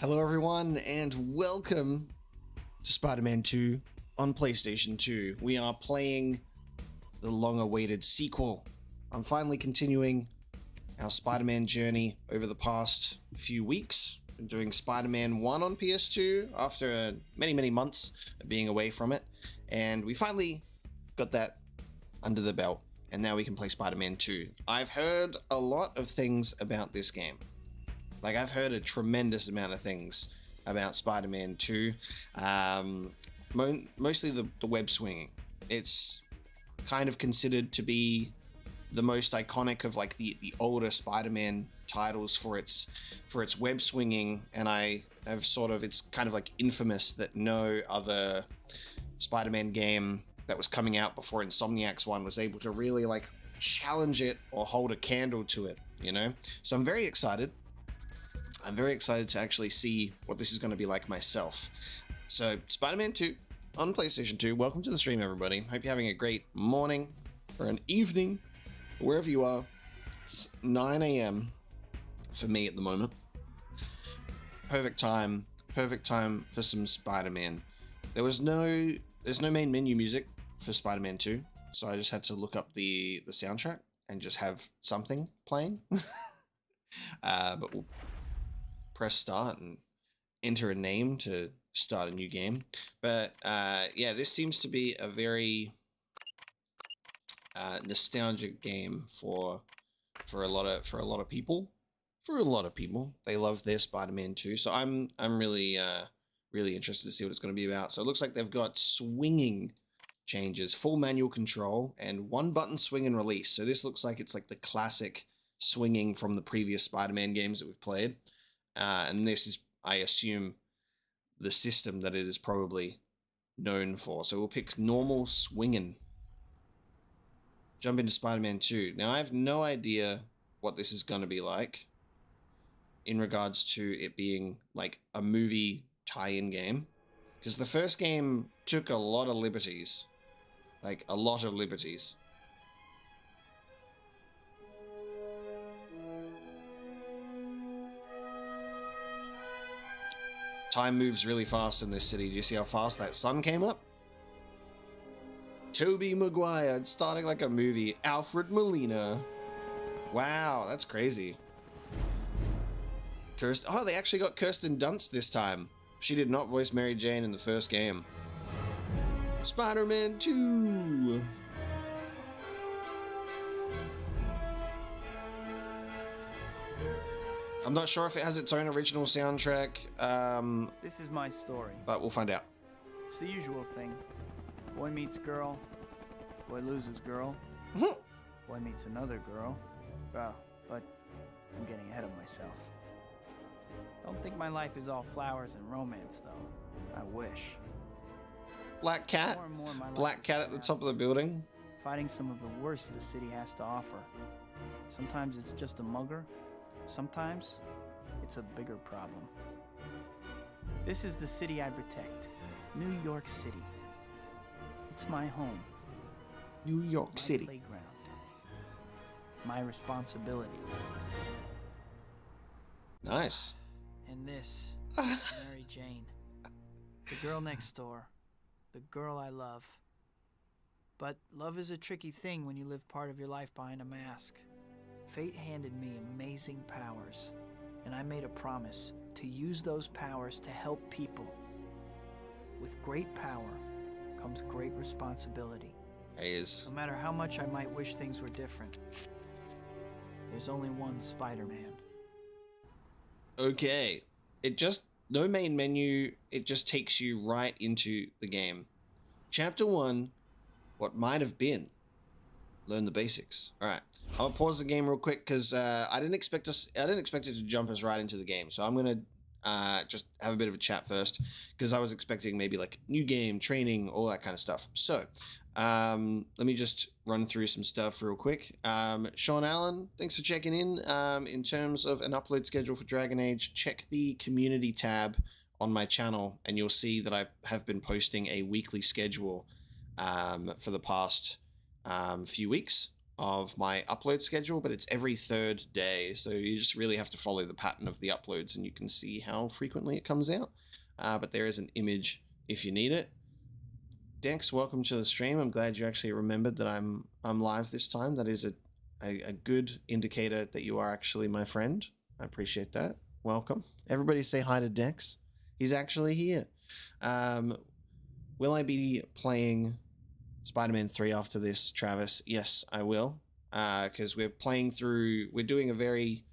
Hello everyone and welcome to Spider-Man 2 on PlayStation 2. We are playing the long-awaited sequel. I'm finally continuing our Spider-Man journey over the past few weeks. Been doing Spider-Man 1 on PS2 after many months of being away from it. And we finally got that under the belt. And now we can play Spider-Man 2. I've heard a lot of things about this game. Like, I've heard a tremendous amount of things about Spider-Man 2. Mostly the web swinging. It's kind of considered to be the most iconic of like the older Spider-Man titles for its web swinging, and it's kind of like infamous that no other Spider-Man game that was coming out before Insomniac's one was able to really like challenge it or hold a candle to it, you know? So I'm very excited. I'm very excited to actually see what this is going to be like myself. So, Spider-Man 2 on PlayStation 2. Welcome to the stream, everybody. Hope you're having a great morning or an evening, wherever you are. It's 9 a.m. for me at the moment. Perfect time for some Spider-Man. There's no main menu music for Spider-Man 2, so I just had to look up the soundtrack and just have something playing. But we'll press start and enter a name to start a new game. But yeah, this seems to be a very nostalgic game for a lot of people. For a lot of people, they love their Spider-Man 2. So I'm really interested to see what it's going to be about. So it looks like they've got swinging changes, full manual control, and one button swing and release. So this looks like it's like the classic swinging from the previous Spider-Man games that we've played. And this is, I assume, the system that it is probably known for. So we'll pick normal swinging. Jump into Spider-Man 2. Now, I have no idea what this is going to be like in regards to it being like a movie tie-in game. Because the first game took a lot of liberties. Like, a lot of liberties. Time moves really fast in this city. Do you see how fast that sun came up? Tobey Maguire, it's starting like a movie. Alfred Molina. Wow, that's crazy. Oh, they actually got Kirsten Dunst this time. She did not voice Mary Jane in the first game. Spider-Man 2. I'm not sure if it has its own original soundtrack. This is my story. But we'll find out. It's the usual thing. Boy meets girl. Boy loses girl. Boy meets another girl. Oh, but I'm getting ahead of myself. Don't think my life is all flowers and romance, though. I wish. Black Cat. More and more my life Black Cat at the top of the building. Fighting some of the worst the city has to offer. Sometimes it's just a mugger. Sometimes it's a bigger problem. This is the city I protect. New York City. It's my home. New York City. My playground. My responsibility. Nice. And this is Mary Jane. The girl next door. The girl I love. But love is a tricky thing when you live part of your life behind a mask. Fate handed me amazing powers, and I made a promise to use those powers to help people. With great power comes great responsibility. No matter how much I might wish things were different, there's only one Spider-Man. Okay. No main menu, it just takes you right into the game. Chapter 1, what might have been. Learn the basics. All right, I'll pause the game real quick because I didn't expect it to jump us right into the game. So I'm gonna just have a bit of a chat first because I was expecting maybe like new game, training, all that kind of stuff. So let me just run through some stuff real quick. Sean Allen, thanks for checking in. In terms of an upload schedule for Dragon Age, check the community tab on my channel and you'll see that I have been posting a weekly schedule for the past few weeks of my upload schedule, but it's every third day. So you just really have to follow the pattern of the uploads and you can see how frequently it comes out. But there is an image if you need it. Dex, welcome to the stream. I'm glad you actually remembered that I'm live this time. That is a good indicator that you are actually my friend. I appreciate that. Welcome. Everybody say hi to Dex. He's actually here. Will I be playing Spider-Man 3 after this, Travis? Yes, I will. Because we're doing a very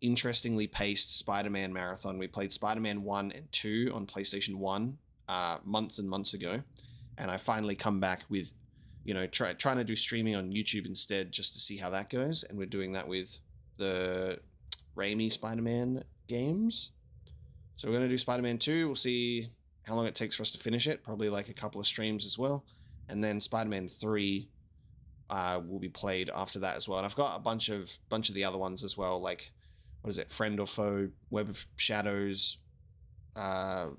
interestingly paced Spider-Man marathon. We played Spider-Man 1 and 2 on PlayStation 1 months and months ago. And I finally come back with, trying to do streaming on YouTube instead just to see how that goes. And we're doing that with the Raimi Spider-Man games. So we're going to do Spider-Man 2. We'll see how long it takes for us to finish it. Probably like a couple of streams as well. And then Spider-Man 3 will be played after that as well. And I've got a bunch of the other ones as well. Like, what is it? Friend or Foe, Web of Shadows, The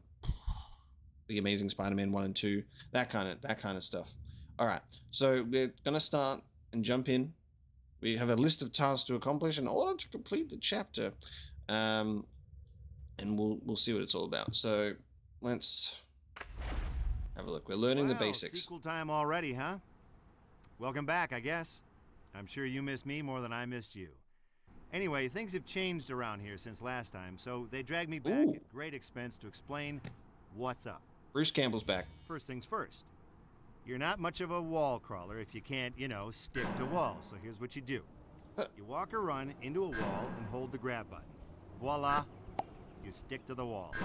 Amazing Spider-Man 1 and 2, that kind of stuff. All right, so we're gonna start and jump in. We have a list of tasks to accomplish in order to complete the chapter, and we'll see what it's all about. So let's have a look. We're learning the basics. Sequel time already, huh? Welcome back, I guess. I'm sure you miss me more than I missed you. Anyway, things have changed around here since last time, so they dragged me back at great expense to explain what's up. Bruce Campbell's back. First things first. You're not much of a wall crawler if you can't, stick to walls. So here's what you do. You walk or run into a wall and hold the grab button. Voila. You stick to the wall.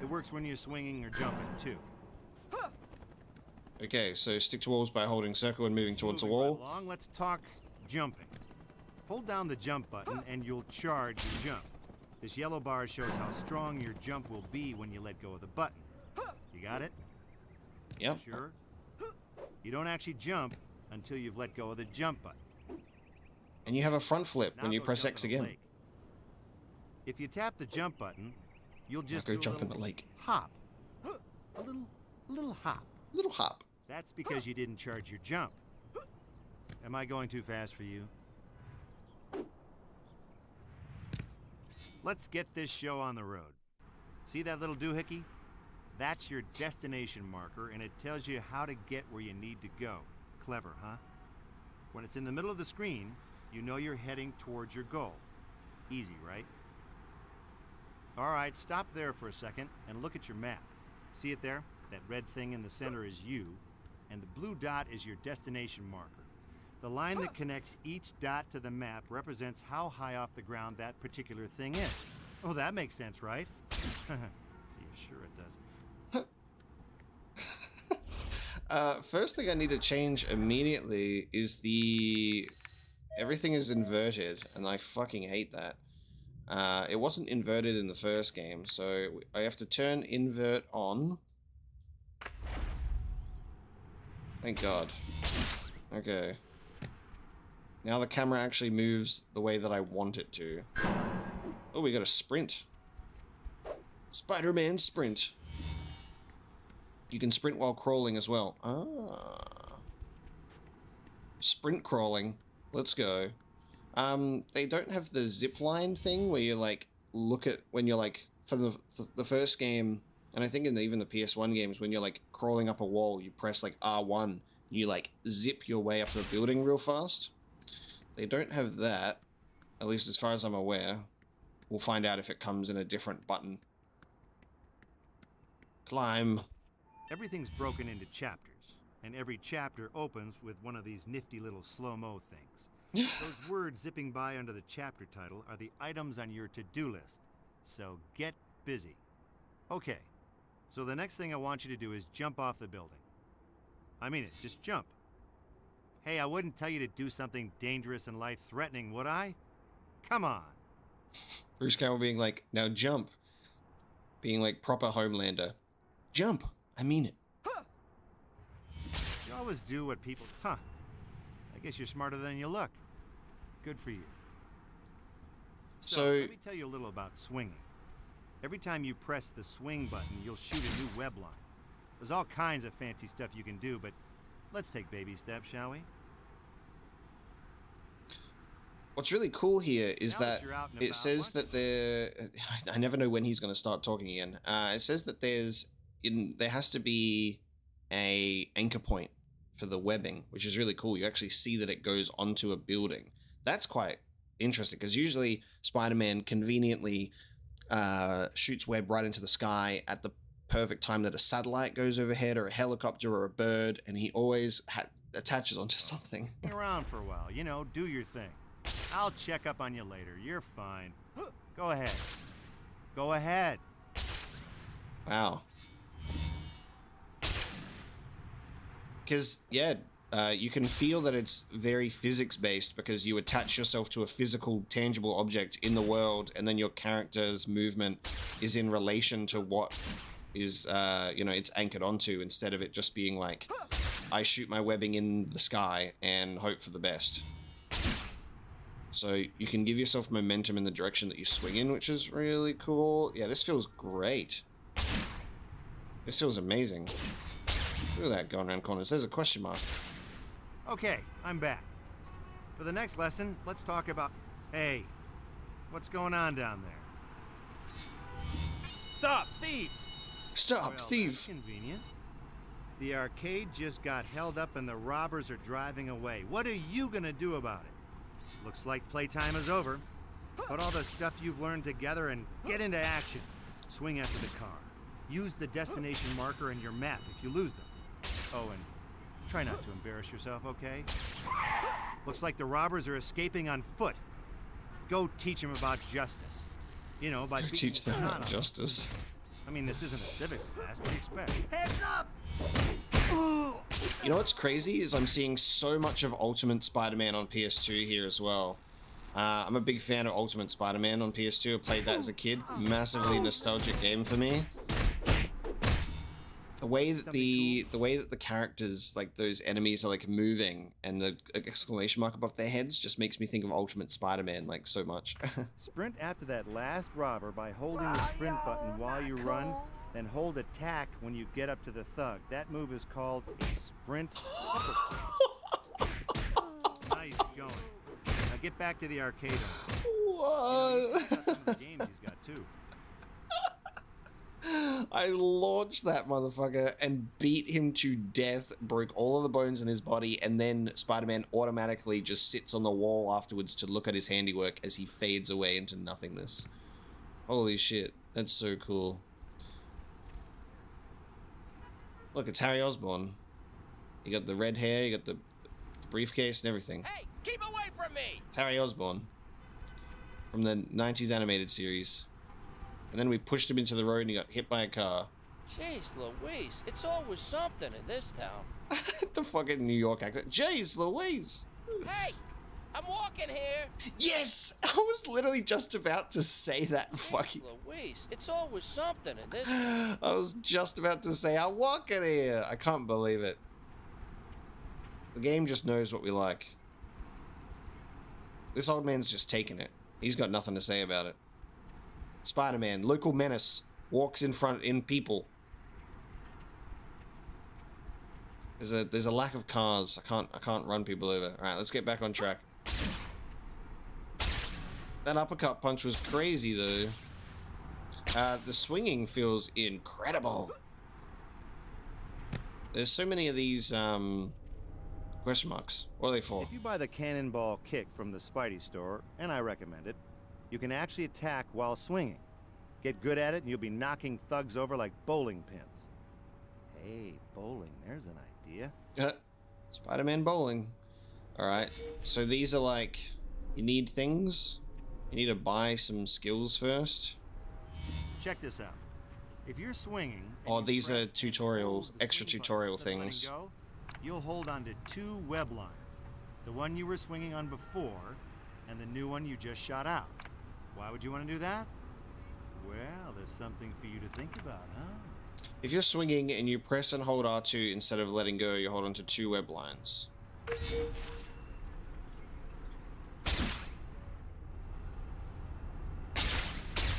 It works when you're swinging or jumping, too. Okay, so stick to walls by holding circle and moving towards the wall. Right along, let's talk jumping. Hold down the jump button and you'll charge your jump. This yellow bar shows how strong your jump will be when you let go of the button. You got it? Yep. Sure? You don't actually jump until you've let go of the jump button. And you have a front flip when you press X again. If you tap the jump button, you'll just go jump in the lake. Hop. A little hop. Little hop. That's because you didn't charge your jump. Am I going too fast for you? Let's get this show on the road. See that little doohickey? That's your destination marker, and it tells you how to get where you need to go. Clever, huh? When it's in the middle of the screen, you know you're heading towards your goal. Easy, right? All right, stop there for a second and look at your map. See it there? That red thing in the center is you, and the blue dot is your destination marker. The line that connects each dot to the map represents how high off the ground that particular thing is. Oh, that makes sense, right? Yeah, sure it does. First thing I need to change immediately is everything is inverted, and I fucking hate that. It wasn't inverted in the first game, so I have to turn invert on. Thank God. Okay. Now the camera actually moves the way that I want it to. Oh, we got a sprint. Spider-Man sprint. You can sprint while crawling as well. Ah. Sprint crawling. Let's go. They don't have the zip line thing where you like look at when you're like for the first game, and I think in even the PS1 games, when you're like crawling up a wall, you press like R1 and you like zip your way up the building real fast. They don't have that, at least as far as I'm aware. We'll find out if it comes in a different button. Climb. Everything's broken into chapters, and every chapter opens with one of these nifty little slow-mo things. Those words zipping by under the chapter title are the items on your to-do list, so get busy. Okay, so the next thing I want you to do is jump off the building. I mean it, just jump. Hey, I wouldn't tell you to do something dangerous and life-threatening, would I? Come on. Bruce Campbell being like, now jump. Being like proper Homelander. Jump. I mean it. You always do what people... Huh. I guess you're smarter than you look. Good for you. So let me tell you a little about swinging. Every time you press the swing button, you'll shoot a new web line. There's all kinds of fancy stuff you can do, but let's take baby steps, shall we? what's really cool here is Now that you're out and it about, says watch that I never know when he's going to start talking again. It says that there has to be a anchor point for the webbing, which is really cool. You actually see that it goes onto a building. That's quite interesting because usually Spider-Man conveniently shoots web right into the sky at the perfect time that a satellite goes overhead or a helicopter or a bird, and he always attaches onto something. Hang around for a while, you know, do your thing. I'll check up on you later. You're fine. Go ahead. Go ahead. Wow. Because, yeah, you can feel that it's very physics-based because you attach yourself to a physical, tangible object in the world, and then your character's movement is in relation to what is, it's anchored onto, instead of it just being like, I shoot my webbing in the sky and hope for the best. So you can give yourself momentum in the direction that you swing in, which is really cool. Yeah, this feels great. This feels amazing. Look at that going around corners. There's a question mark. Okay, I'm back. For the next lesson, let's talk about... Hey, what's going on down there? Stop, thief! Stop, Well, thief! that's convenient. The arcade just got held up and the robbers are driving away. What are you gonna do about it? Looks like playtime is over. Put all the stuff you've learned together and get into action. Swing after the car. Use the destination marker and your map if you lose them. Oh, and try not to embarrass yourself, okay? Looks like the robbers are escaping on foot. Go teach them about justice. You know, by Teach them about justice. I mean, this isn't a civics class. What do you expect? Heads up! You know what's crazy is I'm seeing so much of Ultimate Spider-Man on PS2 here as well. I'm a big fan of Ultimate Spider-Man on PS2. I played that as a kid. Massively nostalgic game for me. The way that the characters, like those enemies, are like moving and the exclamation mark above their heads just makes me think of Ultimate Spider-Man like so much. Sprint after that last robber by holding the sprint button while you run, then hold attack when you get up to the thug. That move is called a sprint uppercut. Nice going. Now get back to the arcade. What? He's got some of the games he's got too. I launched that motherfucker and beat him to death, broke all of the bones in his body, and then Spider-Man automatically just sits on the wall afterwards to look at his handiwork as he fades away into nothingness. Holy shit, that's so cool. Look, it's Harry Osborn. You got the red hair, you got the briefcase and everything. Hey, keep away from me! It's Harry Osborn from the 90s animated series. And then we pushed him into the road and he got hit by a car. Jeez Louise, it's always something in this town. The fucking New York accent. Jeez Louise! Hey, I'm walking here. Yes! I was literally just about to say that fucking... Louise, it's always something in this. I was just about to say, I'm walking here! I can't believe it. The game just knows what we like. This old man's just taking it. He's got nothing to say about it. Spider-Man, local menace, walks in people. There's a lack of cars. I can't run people over. All right, let's get back on track. That uppercut punch was crazy though. The swinging feels incredible. There's so many of these question marks. What are they for? If you buy the cannonball kick from the Spidey store, and I recommend it, you can actually attack while swinging. Get good at it and you'll be knocking thugs over like bowling pins. Hey, bowling, there's an idea. Spider-Man bowling. Alright, so these are like, you need things. You need to buy some skills first. Check this out. If you're swinging... Oh, these are tutorials, extra tutorial things. Go, you'll hold on to two web lines. The one you were swinging on before, and the new one you just shot out. Why would you want to do that? Well, there's something for you to think about, huh? If you're swinging and you press and hold R2 instead of letting go, you hold onto two web lines.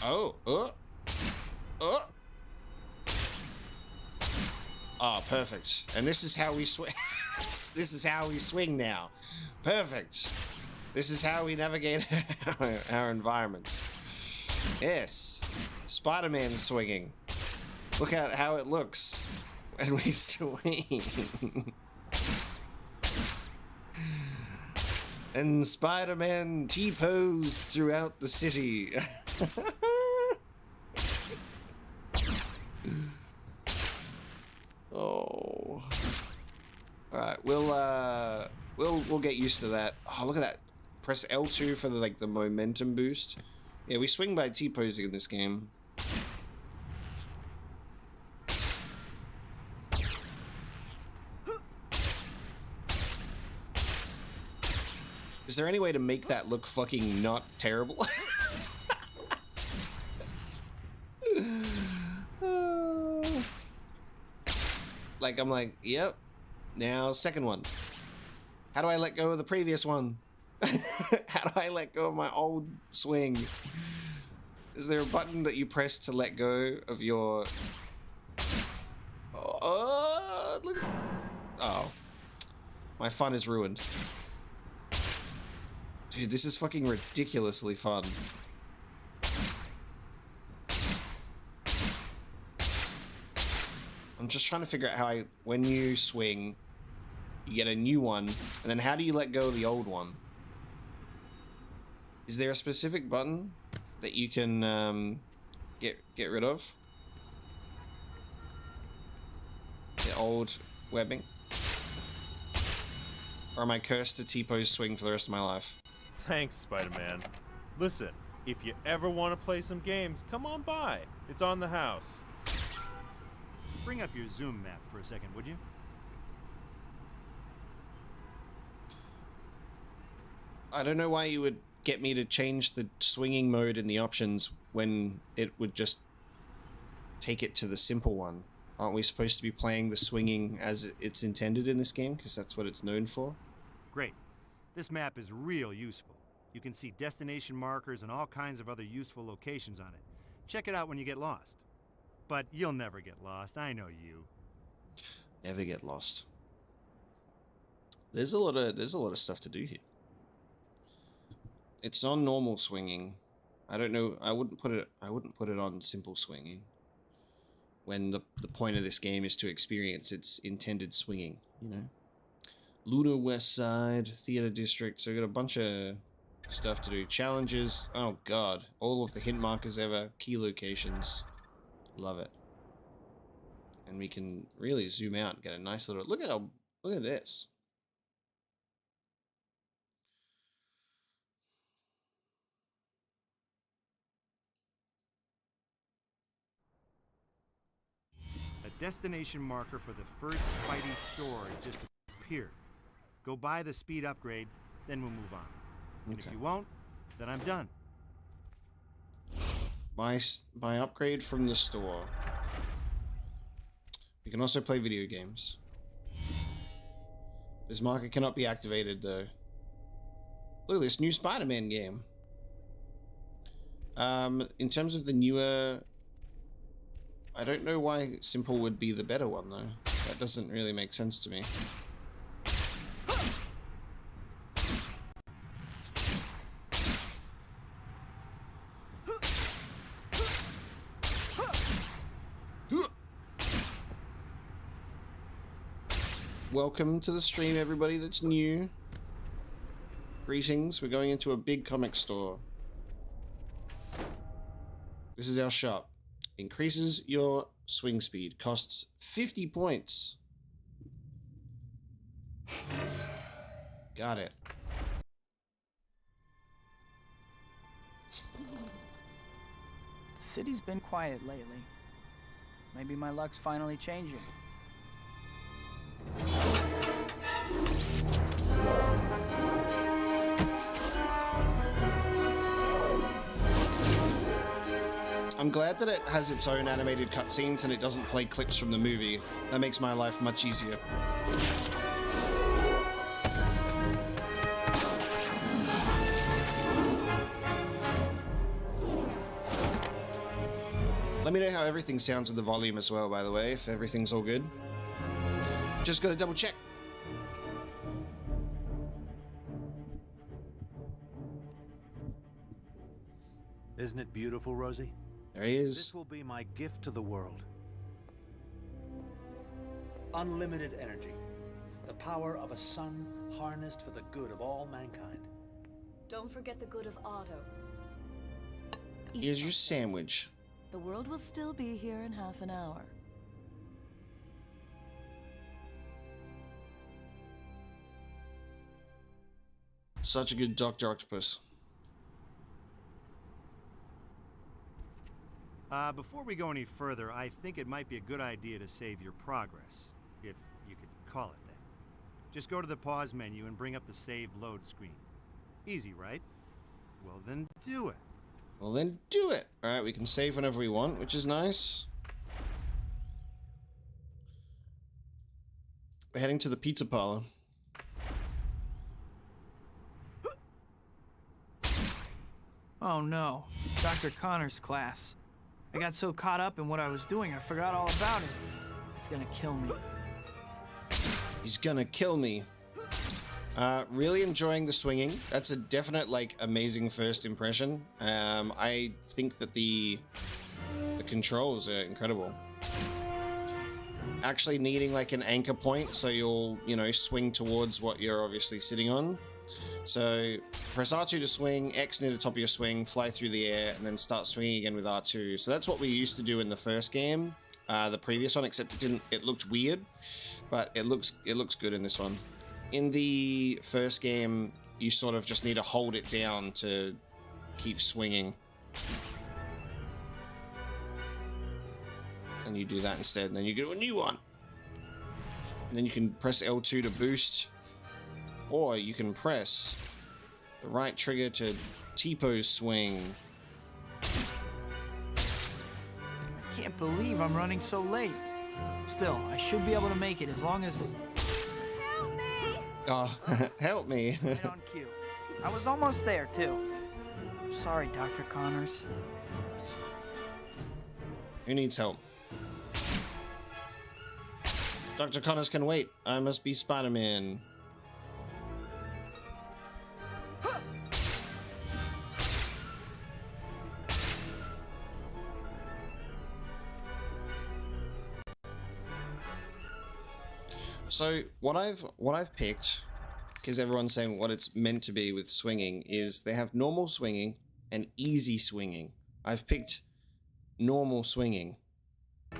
Oh, oh, perfect. And this is how we swing. This is how we swing now. Perfect. This is how we navigate our environments. Yes. Spider-Man swinging. Look at how it looks when we swing. And Spider-Man T-posed throughout the city. Oh. Alright, we'll get used to that. Oh, look at that. Press L2 for the momentum boost. Yeah, we swing by T-posing in this game. Is there any way to make that look fucking not terrible? Like, I'm like, yep. Now, second one. How do I let go of the previous one? How do I let go of my old swing? Is there a button that you press to let go of your... Oh, look. Oh. My fun is ruined. Dude, this is fucking ridiculously fun. I'm just trying to figure out how when you swing, you get a new one, and then how do you let go of the old one? Is there a specific button that you can get rid of? The old webbing? Or am I cursed to T-pose swing for the rest of my life? Thanks, Spider-Man. Listen, if you ever want to play some games, come on by. It's on the house. Bring up your zoom map for a second, would you? I don't know why you would get me to change the swinging mode in the options when it would just take it to the simple one. Aren't we supposed to be playing the swinging as it's intended in this game? Because that's what it's known for. Great. This map is real useful. You can see destination markers and all kinds of other useful locations on it. Check it out when you get lost. But you'll never get lost, I know you. Never get lost. There's a lot of stuff to do here. It's on normal swinging. I don't know. I wouldn't put it on simple swinging. When the point of this game is to experience its intended swinging, you know. Lunar West Side Theater District. So we got a bunch of stuff to do. Challenges. Oh god, all of the hint markers ever. Key locations. Love it. And we can really zoom out and get a nice little look at this. A destination marker for the first Spidey store just appeared. Go buy the speed upgrade, then we'll move on. And Okay. if you won't, then I'm done. Buy upgrade from the store. We can also play video games. This marker cannot be activated though. Look at this new Spider-Man game. In terms of the newer, I don't know why simple would be the better one though. That doesn't really make sense to me. Welcome to the stream, everybody that's new. Greetings. We're going into a big comic store. This is our shop. Increases your swing speed. Costs 50 points. Got it. The city's been quiet lately. Maybe my luck's finally changing. I'm glad that it has its own animated cutscenes and it doesn't play clips from the movie. That makes my life much easier. Let me know how everything sounds with the volume as well, by the way, if everything's all good. Just gotta double check. Isn't it beautiful, Rosie? There he is. This will be my gift to the world. Unlimited energy. The power of a sun harnessed for the good of all mankind. Don't forget the good of Otto. Here's your sandwich. The world will still be here in half an hour. Such a good Dr. Octopus. Before we go any further, I think it might be a good idea to save your progress, if you could call it that. Just go to the pause menu and bring up the save load screen. Easy, right? Well, then do it. Well, then do it. All right, we can save whenever we want, which is nice. We're heading to the pizza parlor. Oh no, Dr. Connor's class. I got so caught up in what I was doing, I forgot all about it. It's gonna kill me. He's gonna kill me. Really enjoying the swinging. That's a definite, like, amazing first impression. I think that the controls are incredible. Actually needing, like, an anchor point so you'll, you know, swing towards what you're obviously sitting on. So press R2 to swing, X near the top of your swing, fly through the air, and then start swinging again with R2. So that's what we used to do in the first game, the previous one, except it looked weird, but it looks good in this one. In the first game, you sort of just need to hold it down to keep swinging. And you do that instead, and then you get a new one. And then you can press L2 to boost, or you can press the right trigger to T-pose swing. I can't believe I'm running so late. Still, I should be able to make it as long as... Help me! Oh, help me. Right on cue. I was almost there, too. Sorry, Dr. Connors. Who needs help? Dr. Connors can wait. I must be Spider-Man. So what I've picked, because everyone's saying what it's meant to be with swinging, is they have normal swinging and easy swinging. I've picked normal swinging.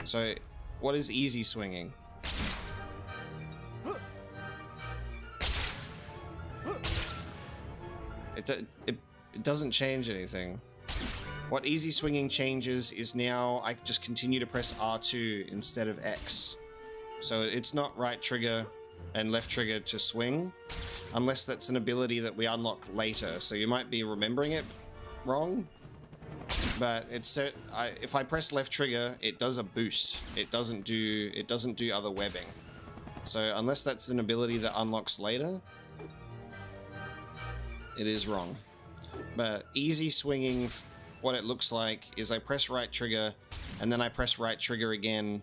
So what is easy swinging? It doesn't change anything. What easy swinging changes is now I just continue to press R2 instead of X. So it's not right trigger and left trigger to swing, unless that's an ability that we unlock later. So you might be remembering it wrong, but it's if I press left trigger, it does a boost. It doesn't do other webbing. So unless that's an ability that unlocks later, it is wrong. But easy swinging, what it looks like is I press right trigger and then I press right trigger again,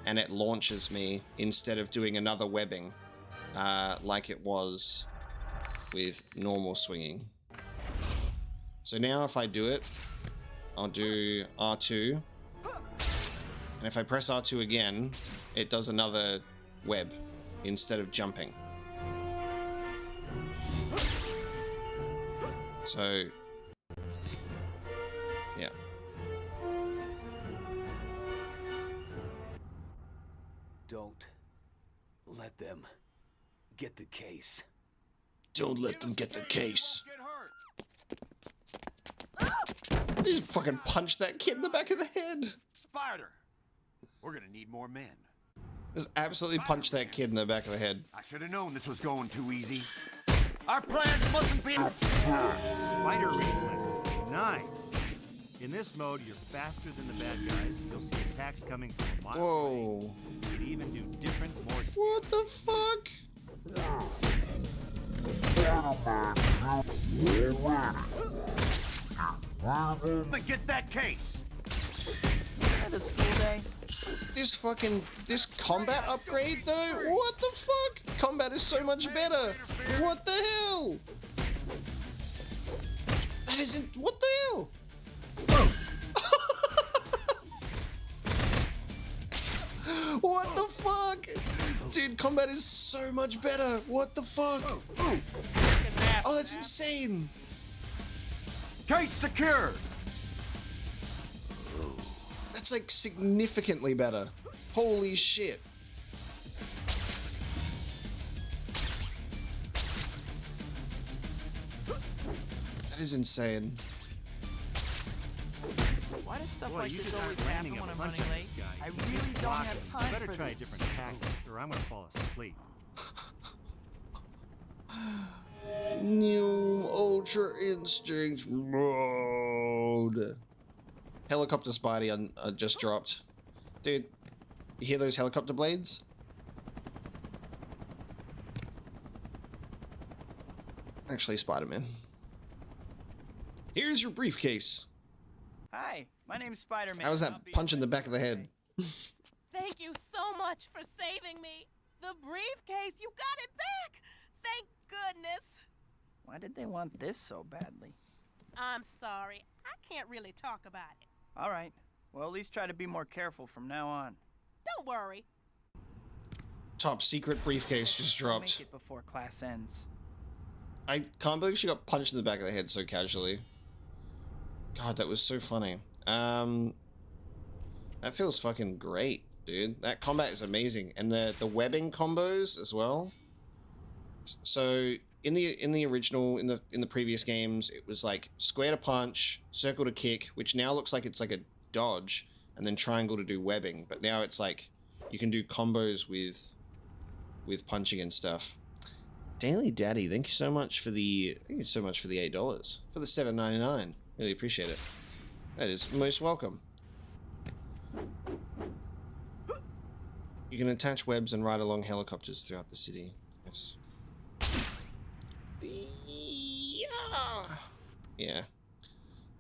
and it launches me instead of doing another webbing like it was with normal swinging. So now if I do it, I'll do R2, and if I press R2 again, it does another web instead of jumping. So yeah. Don't let them get the case. Don't let them get the case. They just fucking punched that kid in the back of the head. Spider! We're gonna need more men. Just absolutely punched that kid in the back of the head. I should have known this was going too easy. Our plans mustn't be... Spider reflex. Nice. In this mode, you're faster than the bad guys. You'll see attacks coming from a mile away. Whoa. You can even do different, more... What the fuck? But get that case! At a school day? This combat upgrade though? What the fuck? Combat is so much better. What the hell? That isn't, what the hell? What the fuck? Dude, combat is so much better. What the fuck? Oh, that's insane. Gate secured. That's like significantly better. Holy shit. That is insane. Why does stuff Boy, like you this just always aren't happen landing when a I'm punch running on late? this guy. I You really just don't block have him. time You better for try a this. different tactic, or I'm gonna fall asleep. New Ultra Instinct mode. Helicopter Spidey just dropped. Dude, you hear those helicopter blades? Actually, Spider-Man. Here's your briefcase. Hi, my name's Spider-Man. How was that I'll be punch in your the back of the head? Thank you so much for saving me. The briefcase, you got it back. Thank goodness. Why did they want this so badly? I'm sorry. I can't really talk about it. All right. Well, at least try to be more careful from now on. Don't worry. Top secret briefcase just I'll dropped. make it before class ends. I can't believe she got punched in the back of the head so casually. God, that was so funny. That feels fucking great, dude. That combat is amazing, and the webbing combos as well. So in the original, in the previous games, it was like square to punch, circle to kick, which now looks like it's like a dodge, and then triangle to do webbing. But now it's like you can do combos with punching and stuff. Daily Daddy, thank you so much for the $8 for the $7.99. Really appreciate it. That is most welcome. You can attach webs and ride along helicopters throughout the city. Yes. Yeah.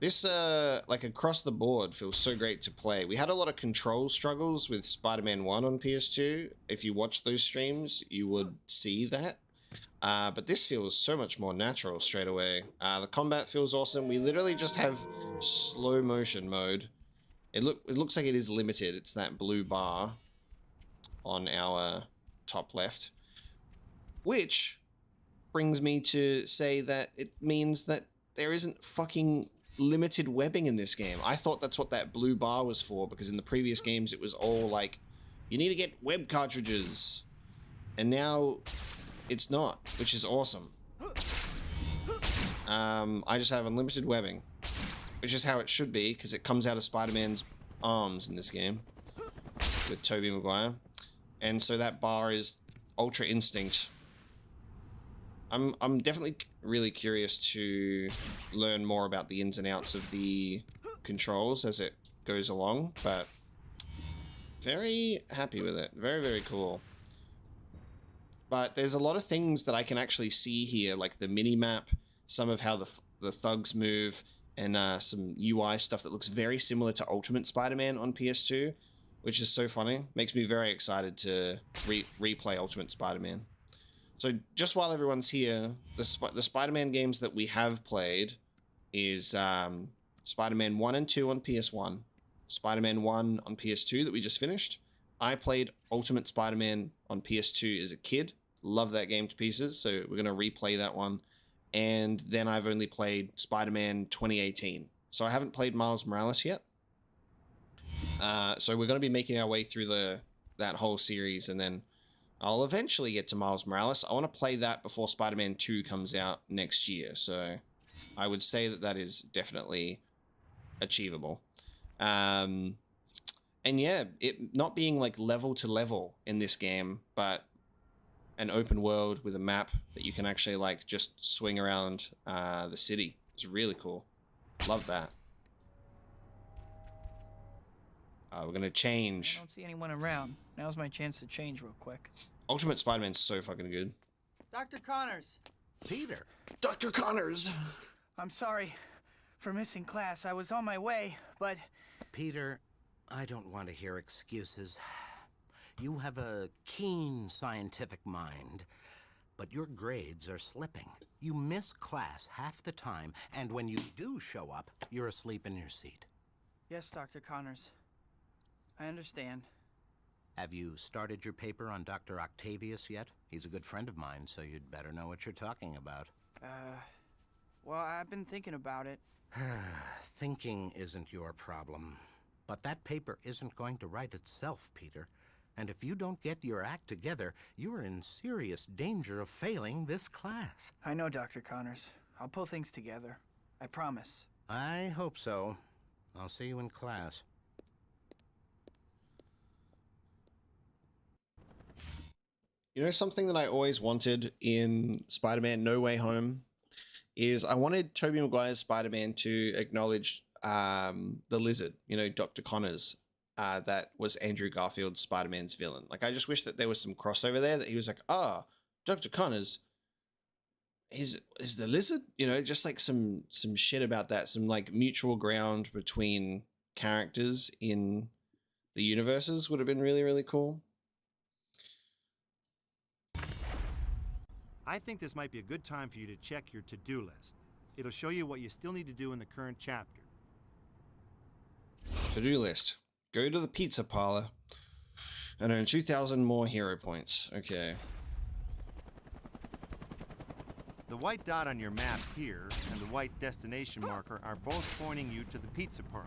This, like, across the board feels so great to play. We had a lot of control struggles with Spider-Man 1 on PS2. If you watch those streams, you would see that. But this feels so much more natural straight away. The combat feels awesome. We literally just have slow motion mode. It looks like it is limited. It's that blue bar on our top left. Which brings me to say that it means that there isn't fucking limited webbing in this game. I thought that's what that blue bar was for, because in the previous games it was all like, you need to get web cartridges. And now it's not, which is awesome. I just have unlimited webbing, which is how it should be, because it comes out of Spider-Man's arms in this game with Tobey Maguire. And so that bar is Ultra Instinct. I'm definitely really curious to learn more about the ins and outs of the controls as it goes along, but very happy with it. Very, very cool. But there's a lot of things that I can actually see here, like the mini-map, some of how the thugs move, and some UI stuff that looks very similar to Ultimate Spider-Man on PS2, which is so funny. Makes me very excited to replay Ultimate Spider-Man. So just while everyone's here, the Spider-Man games that we have played is Spider-Man 1 and 2 on PS1, Spider-Man 1 on PS2 that we just finished. I played Ultimate Spider-Man on PS2 as a kid. Love that game to pieces, so we're going to replay that one. And then I've only played Spider-Man 2018. So I haven't played Miles Morales yet. So we're going to be making our way through that whole series, and then I'll eventually get to Miles Morales. I want to play that before Spider-Man 2 comes out next year, so I would say that is definitely achievable. And yeah, it not being like level to level in this game, but an open world with a map that you can actually like just swing around the city. It's really cool. Love that. We're going to change. I don't see anyone around. Now's my chance to change real quick. Ultimate Spider-Man's so fucking good. Dr. Connors! Peter. Dr. Connors! I'm sorry for missing class. I was on my way, but... Peter, I don't want to hear excuses. You have a keen scientific mind, but your grades are slipping. You miss class half the time, and when you do show up, you're asleep in your seat. Yes, Dr. Connors. I understand. Have you started your paper on Dr. Octavius yet? He's a good friend of mine, so you'd better know what you're talking about. Well, I've been thinking about it. Thinking isn't your problem. But that paper isn't going to write itself, Peter. And if you don't get your act together, you're in serious danger of failing this class. I know, Dr. Connors. I'll pull things together. I promise. I hope so. I'll see you in class. You know, something that I always wanted in Spider-Man No Way Home is I wanted Tobey Maguire's Spider-Man to acknowledge the Lizard, you know, Dr. Connors, that was Andrew Garfield's Spider-Man's villain. Like, I just wish that there was some crossover there, that he was like, Dr. Connors is the Lizard? You know, just like some shit about that, some like mutual ground between characters in the universes would have been really, really cool. I think this might be a good time for you to check your to-do list. It'll show you what you still need to do in the current chapter. To-do list. Go to the pizza parlor and earn 2,000 more hero points. Okay. The white dot on your map here and the white destination marker are both pointing you to the pizza parlor.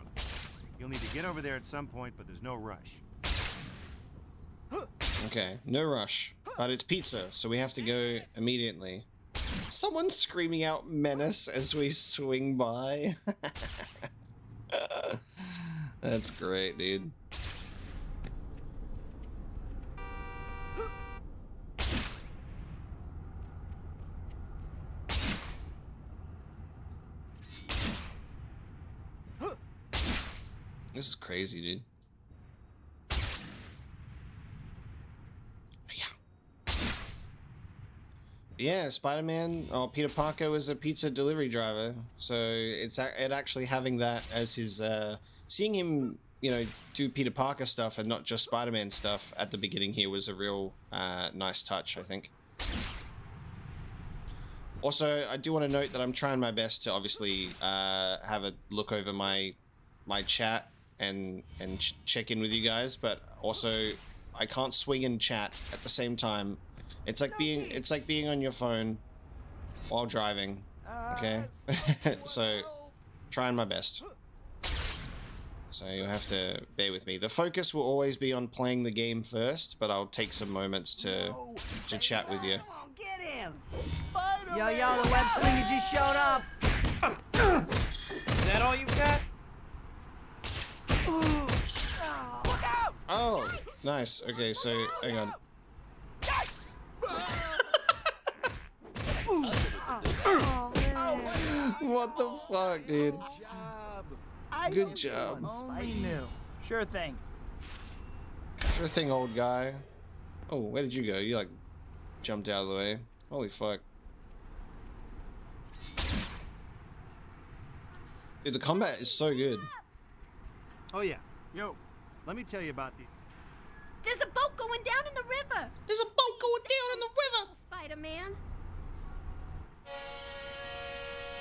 You'll need to get over there at some point, but there's no rush. Okay, no rush. But it's pizza, so we have to go immediately. Someone's screaming out menace as we swing by. That's great, dude. This is crazy, dude. Yeah, Spider-Man, or Peter Parker was a pizza delivery driver, so it actually having that as his, seeing him, you know, do Peter Parker stuff and not just Spider-Man stuff at the beginning here was a real nice touch, I think. Also, I do want to note that I'm trying my best to obviously have a look over my chat and check in with you guys, but also I can't swing and chat at the same time. It's like being on your phone while driving, okay? So, trying my best. So you'll have to bear with me. The focus will always be on playing the game first, but I'll take some moments to chat with you. Get him! Yo, the web slinger just showed up! Is that all you got? Look out! Oh, nice. Okay, so, hang on. What the fuck, dude? Good job. Only knew. Sure thing. Sure thing, old guy. Oh, where did you go? You like jumped out of the way. Holy fuck. Dude, the combat is so good. Oh yeah. Yo, let me tell you about these. There's a boat going down in the river. There's a boat going down in the river. Spider-Man.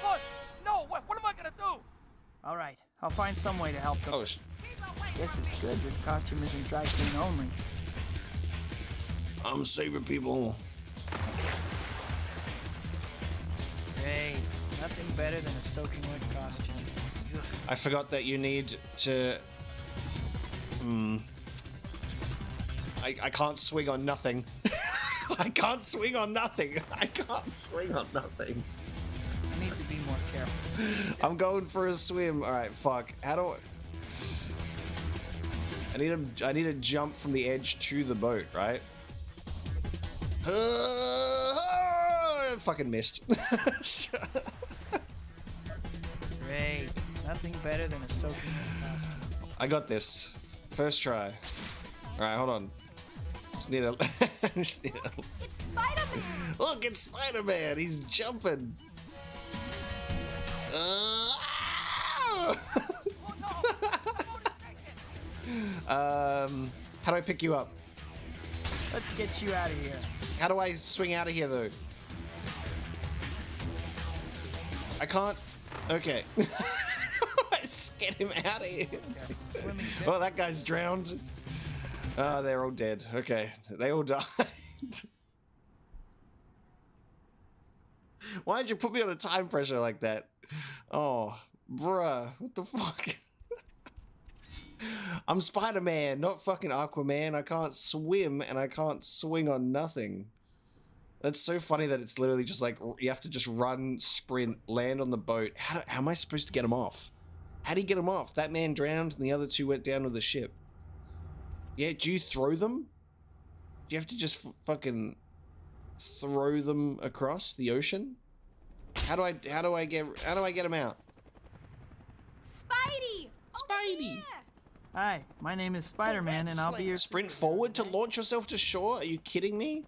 Look! No! What am I gonna do? All right, I'll find some way to help them. Oh, Guess it's good this costume isn't dry clean only. I'm saving people. Hey, nothing better than a soaking wet costume. I forgot that you need to... I can't swing on nothing. I can't swing on nothing. I can't swing on nothing. I need to be more careful. I'm going for a swim. All right, fuck. How do I need to jump from the edge to the boat, right? I fucking missed. Great. Nothing better than a soaking wet costume. I got this. First try. All right, hold on. Just need a. It's Spider-Man. Look, it's Spider-Man. He's jumping. How do I pick you up? Let's get you out of here. How do I swing out of here, though? I can't. Okay. Let's get him out of here. Well, that guy's drowned. Oh, they're all dead. Okay, they all died. Why'd you put me on a time pressure like that? Oh, bruh, what the fuck? I'm Spider-Man, not fucking Aquaman. I can't swim and I can't swing on nothing. That's so funny that it's literally just like, you have to just run, sprint, land on the boat. How am I supposed to get him off? How do you get him off? That man drowned and the other two went down with the ship. Yeah, do you throw them? Do you have to just fucking throw them across the ocean? How do I get him out? Spidey! Spidey! Hi, my name is Spider-Man, and I'll be your... Sprint forward to launch yourself to shore? Are you kidding me?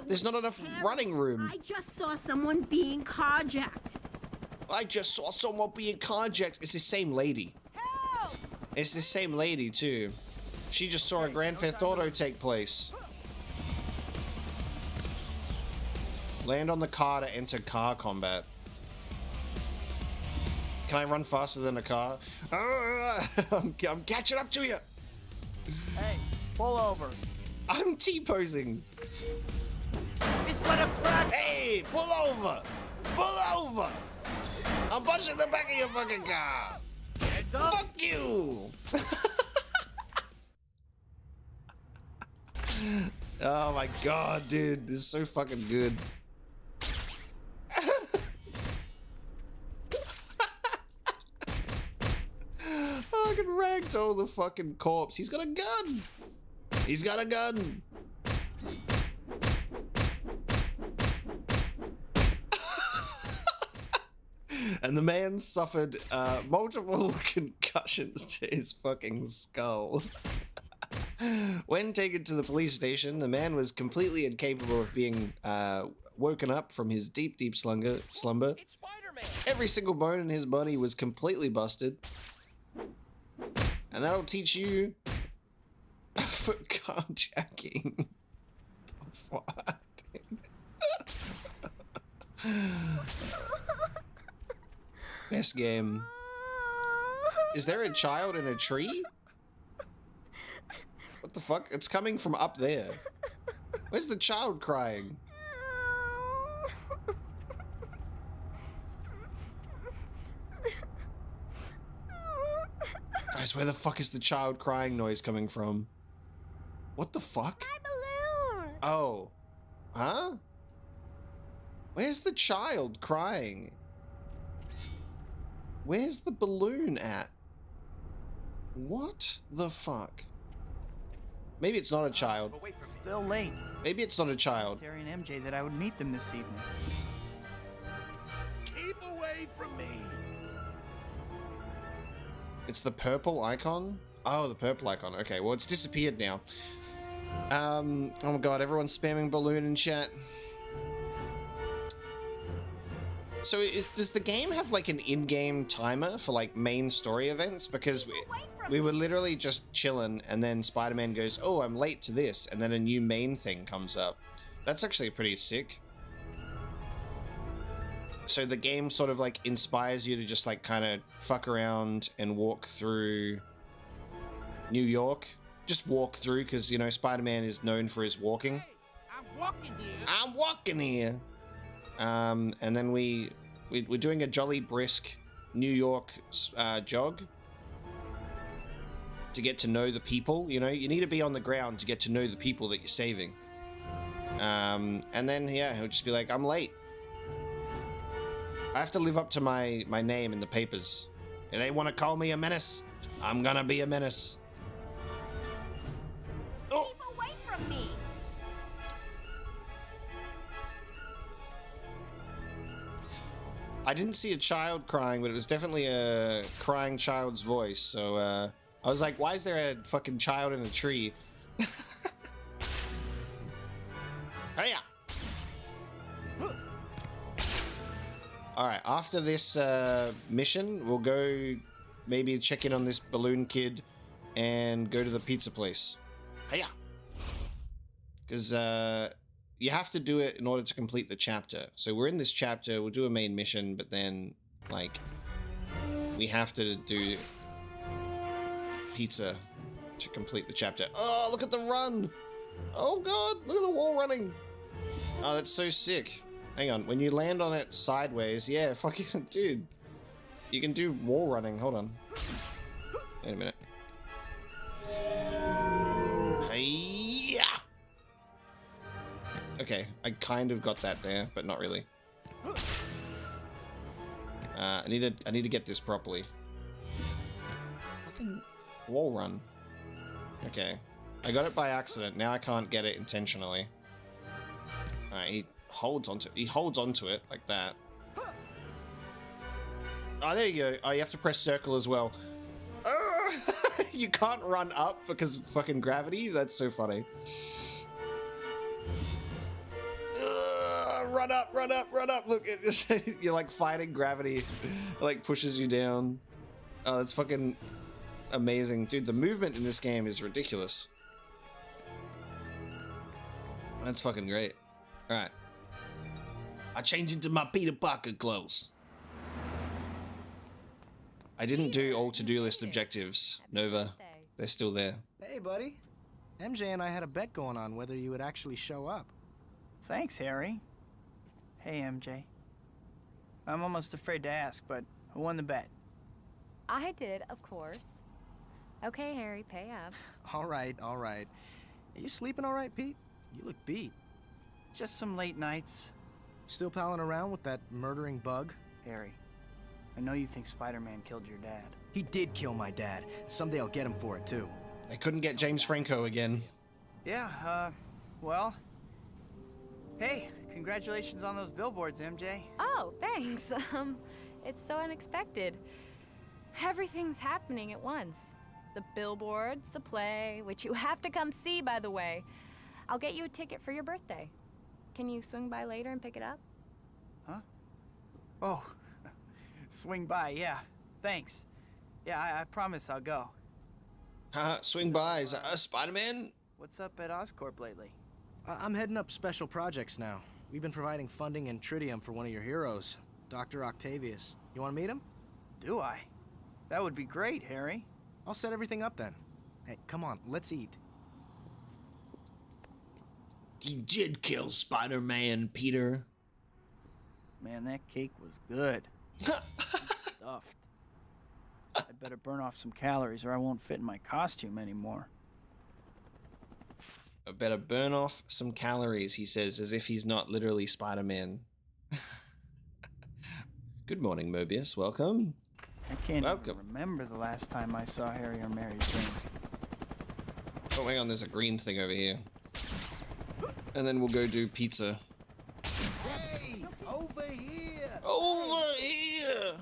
There's not enough running room. I just saw someone being carjacked. I just saw someone being carjacked. It's the same lady. Help! It's the same lady, too. She just saw a Grand Theft Auto take place. Land on the car to enter car combat. Can I run faster than a car? I'm catching up to you. Hey, pull over. I'm T-posing. It's gonna crash! Hey, pull over. Pull over. I'm punching the back of your fucking car. Heads up! Fuck you. Oh my god, dude. This is so fucking good. Fucking ragdoll the fucking corpse. He's got a gun. He's got a gun. And the man suffered multiple concussions to his fucking skull. When taken to the police station, the man was completely incapable of being woken up from his deep, deep slumber. It's Spider-Man. Every single bone in his body was completely busted. And that'll teach you for carjacking. What? Best game. Is there a child in a tree? What the fuck? It's coming from up there. Where's the child crying? Guys, where the fuck is the child crying noise coming from? What the fuck? My balloon! Oh. Huh? Where's the child crying? Where's the balloon at? What the fuck? Maybe it's not a child. Still late. Maybe it's not a child. Terry and MJ that I would meet them this evening. Keep away from me! It's the purple icon? Oh, the purple icon. Okay, well, it's disappeared now. Oh my god, everyone's spamming balloon in chat. So does the game have like an in-game timer for like main story events? Because we were literally just chilling and then Spider-Man goes, oh, I'm late to this. And then a new main thing comes up. That's actually pretty sick. So the game sort of like inspires you to just like kind of fuck around and walk through New York. Just walk through because, you know, Spider-Man is known for his walking. Hey, I'm walking here! I'm walking here! And then we're doing a jolly brisk New York jog to get to know the people. You know, you need to be on the ground to get to know the people that you're saving. And then, yeah, he'll just be like, I'm late. I have to live up to my name in the papers. If they want to call me a menace, I'm gonna be a menace. Oh. Keep away from me! I didn't see a child crying, but it was definitely a crying child's voice. So I was like, why is there a fucking child in a tree? Hiya! Alright, after this mission, we'll go maybe check in on this balloon kid and go to the pizza place. Hiya! Because you have to do it in order to complete the chapter. So we're in this chapter, we'll do a main mission, but then, like, we have to do pizza to complete the chapter. Oh, look at the run! Oh god, look at the wall running! Oh, that's so sick. Hang on, when you land on it sideways, yeah, fucking dude. You can do wall running, hold on. Wait a minute. Hey-ya! Okay, I kind of got that there, but not really. I need to get this properly. Fucking wall run. Okay. I got it by accident. Now I can't get it intentionally. Alright, he holds onto it like that. Oh, there you go. Oh, you have to press circle as well. You can't run up because of fucking gravity? That's so funny. Run up, run up, run up. Look, you're like fighting gravity. It like pushes you down. Oh, that's fucking amazing. Dude, the movement in this game is ridiculous. That's fucking great. Alright. I changed into my Peter Parker clothes. I didn't do all to-do list objectives, Nova. They're still there. Hey, buddy. MJ and I had a bet going on whether you would actually show up. Thanks, Harry. Hey, MJ. I'm almost afraid to ask, but who won the bet? I did, of course. Okay, Harry, pay up. All right, all right. Are you sleeping all right, Pete? You look beat. Just some late nights. Still palling around with that murdering bug? Harry, I know you think Spider-Man killed your dad. He did kill my dad. Someday I'll get him for it, too. They couldn't get James Franco again. Yeah, well... Hey, congratulations on those billboards, MJ. Oh, thanks. It's so unexpected. Everything's happening at once. The billboards, the play, which you have to come see, by the way. I'll get you a ticket for your birthday. Can you swing by later and pick it up? Huh? Oh, swing by, yeah. Thanks. Yeah, I promise I'll go. Swing by. Is Spider-Man? What's up at Oscorp lately? I'm heading up special projects now. We've been providing funding and tritium for one of your heroes, Dr. Octavius. You want to meet him? Do I? That would be great, Harry. I'll set everything up then. Hey, come on, let's eat. He did kill Spider-Man, Peter. Man, that cake was good. Stuffed. I'd better burn off some calories or I won't fit in my costume anymore. I better burn off some calories, he says, as if he's not literally Spider-Man. Good morning, Mobius. Welcome. I can't even remember the last time I saw Harry or Mary Jane. Oh, hang on. There's a green thing over here. And then we'll go do pizza. Hey, over here! Over here!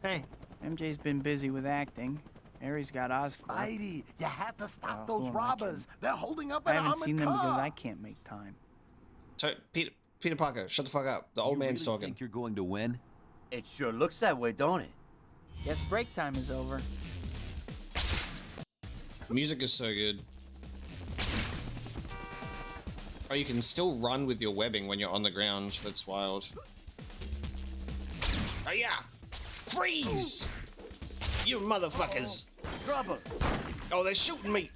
Hey, MJ's been busy with acting. Harry's got Oscorp. Spidey, you have to stop those robbers. They're holding up an I haven't armored seen them car. because I can't make time. So, Peter Parker, shut the fuck up. The old man's talking. Think you're going to win? It sure looks that way, don't it? Guess break time is over. Music is so good. Oh, you can still run with your webbing when you're on the ground. That's wild. Oh yeah! Freeze! You motherfuckers! Trouble! Oh, they're shooting me!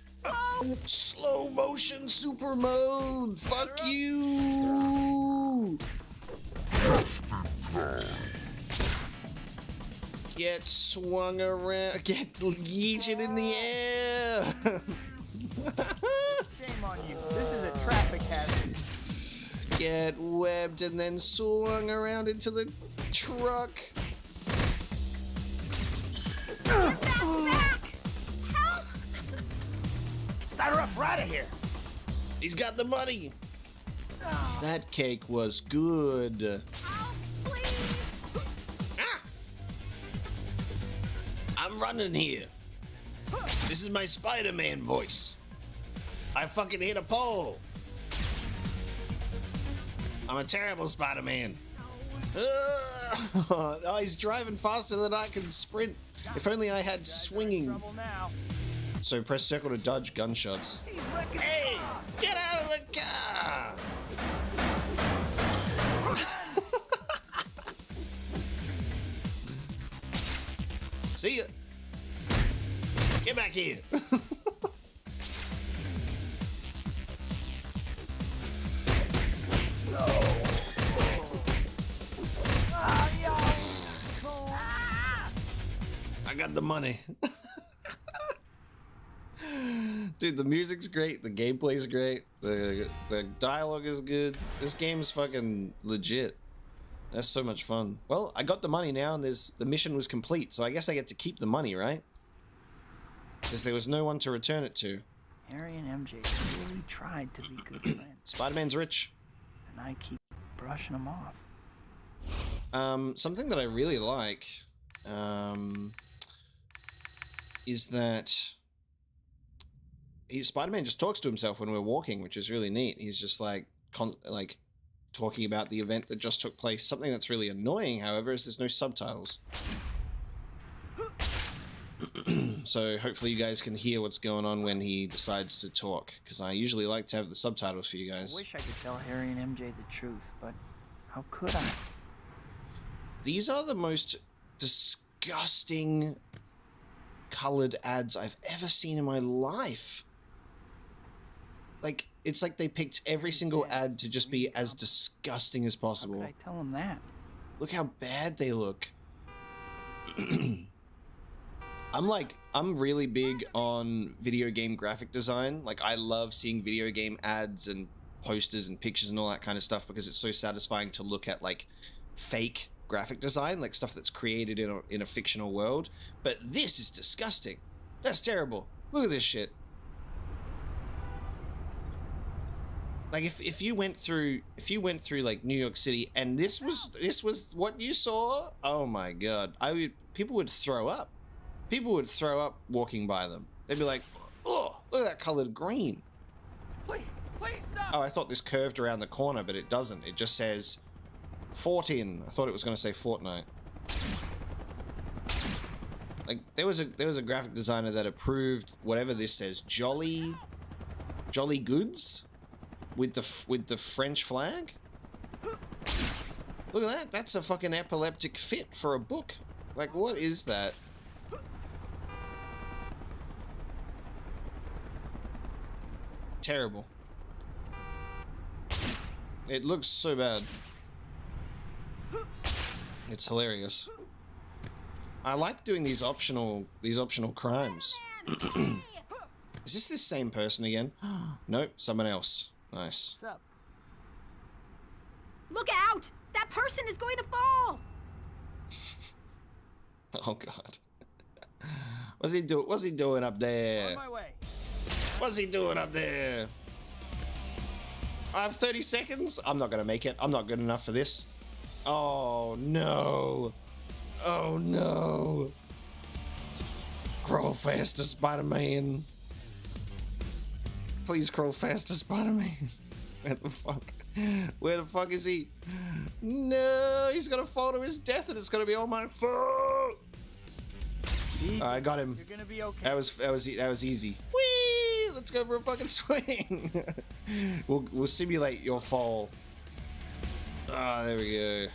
Slow motion super mode! Fuck you! Get swung around, get yeeted in the air! Shame on you. This is a traffic hazard. Get webbed and then swung around into the truck. Back! Start her up right here! He's got the money. That cake was good. Oh, please! Ah! I'm running here. This is my Spider-Man voice. I fucking hit a pole. I'm a terrible Spider-Man. Oh, he's driving faster than I can sprint. If only I had swinging. So press circle to dodge gunshots. Hey, get out of the car! See ya. Get back here. got the money. Dude, the music's great, the gameplay's great, the dialogue is good. This game's fucking legit. That's so much fun. Well, I got the money now, and the mission was complete, so I guess I get to keep the money, right? Because there was no one to return it to. Harry and MJ really tried to be good friends. Spider-Man's rich. And I keep brushing them off. Something that I really like, is that Spider-Man just talks to himself when we're walking, which is really neat. He's just like talking about the event that just took place. Something that's really annoying, however, is there's no subtitles. So hopefully you guys can hear what's going on when he decides to talk, because I usually like to have the subtitles for you guys. I wish I could tell Harry and MJ the truth, but how could I? These are the most disgusting colored ads I've ever seen in my life. Like, it's like they picked every single ad to just be as disgusting as possible. How could I tell them that? Look how bad they look. I'm really big on video game graphic design. Like, I love seeing video game ads and posters and pictures and all that kind of stuff because it's so satisfying to look at, like, fake graphic design, like stuff that's created in a fictional world. But this is disgusting. That's terrible. Look at this shit. Like, if you went through like New York City and this was what you saw, oh my god, people would throw up. People would throw up walking by them. They'd be like, oh, look at that colored green. Please stop. Oh, I thought this curved around the corner, but it doesn't. It just says 14. I thought it was going to say Fortnite. Like, there was a graphic designer that approved whatever this says, Jolly Goods with the French flag. Look at that. That's a fucking epileptic fit for a book. Like, what is that? Terrible. It looks so bad. It's hilarious. I like doing these optional crimes. Is this same person again? Nope, someone else. Nice. What's up? Look out! That person is going to fall! Oh god. What's he doing up there? On my way. What's he doing up there? I have 30 seconds? I'm not gonna make it. I'm not good enough for this. Oh no. Oh no. Crawl faster, Spider-Man. Please crawl faster, Spider-Man. Where the fuck? Where the fuck is he? No, he's gonna fall to his death and it's gonna be all my fault. I got him. You're gonna be okay. That was easy. Whee! Let's go for a fucking swing. We'll simulate your fall. Ah, there we go.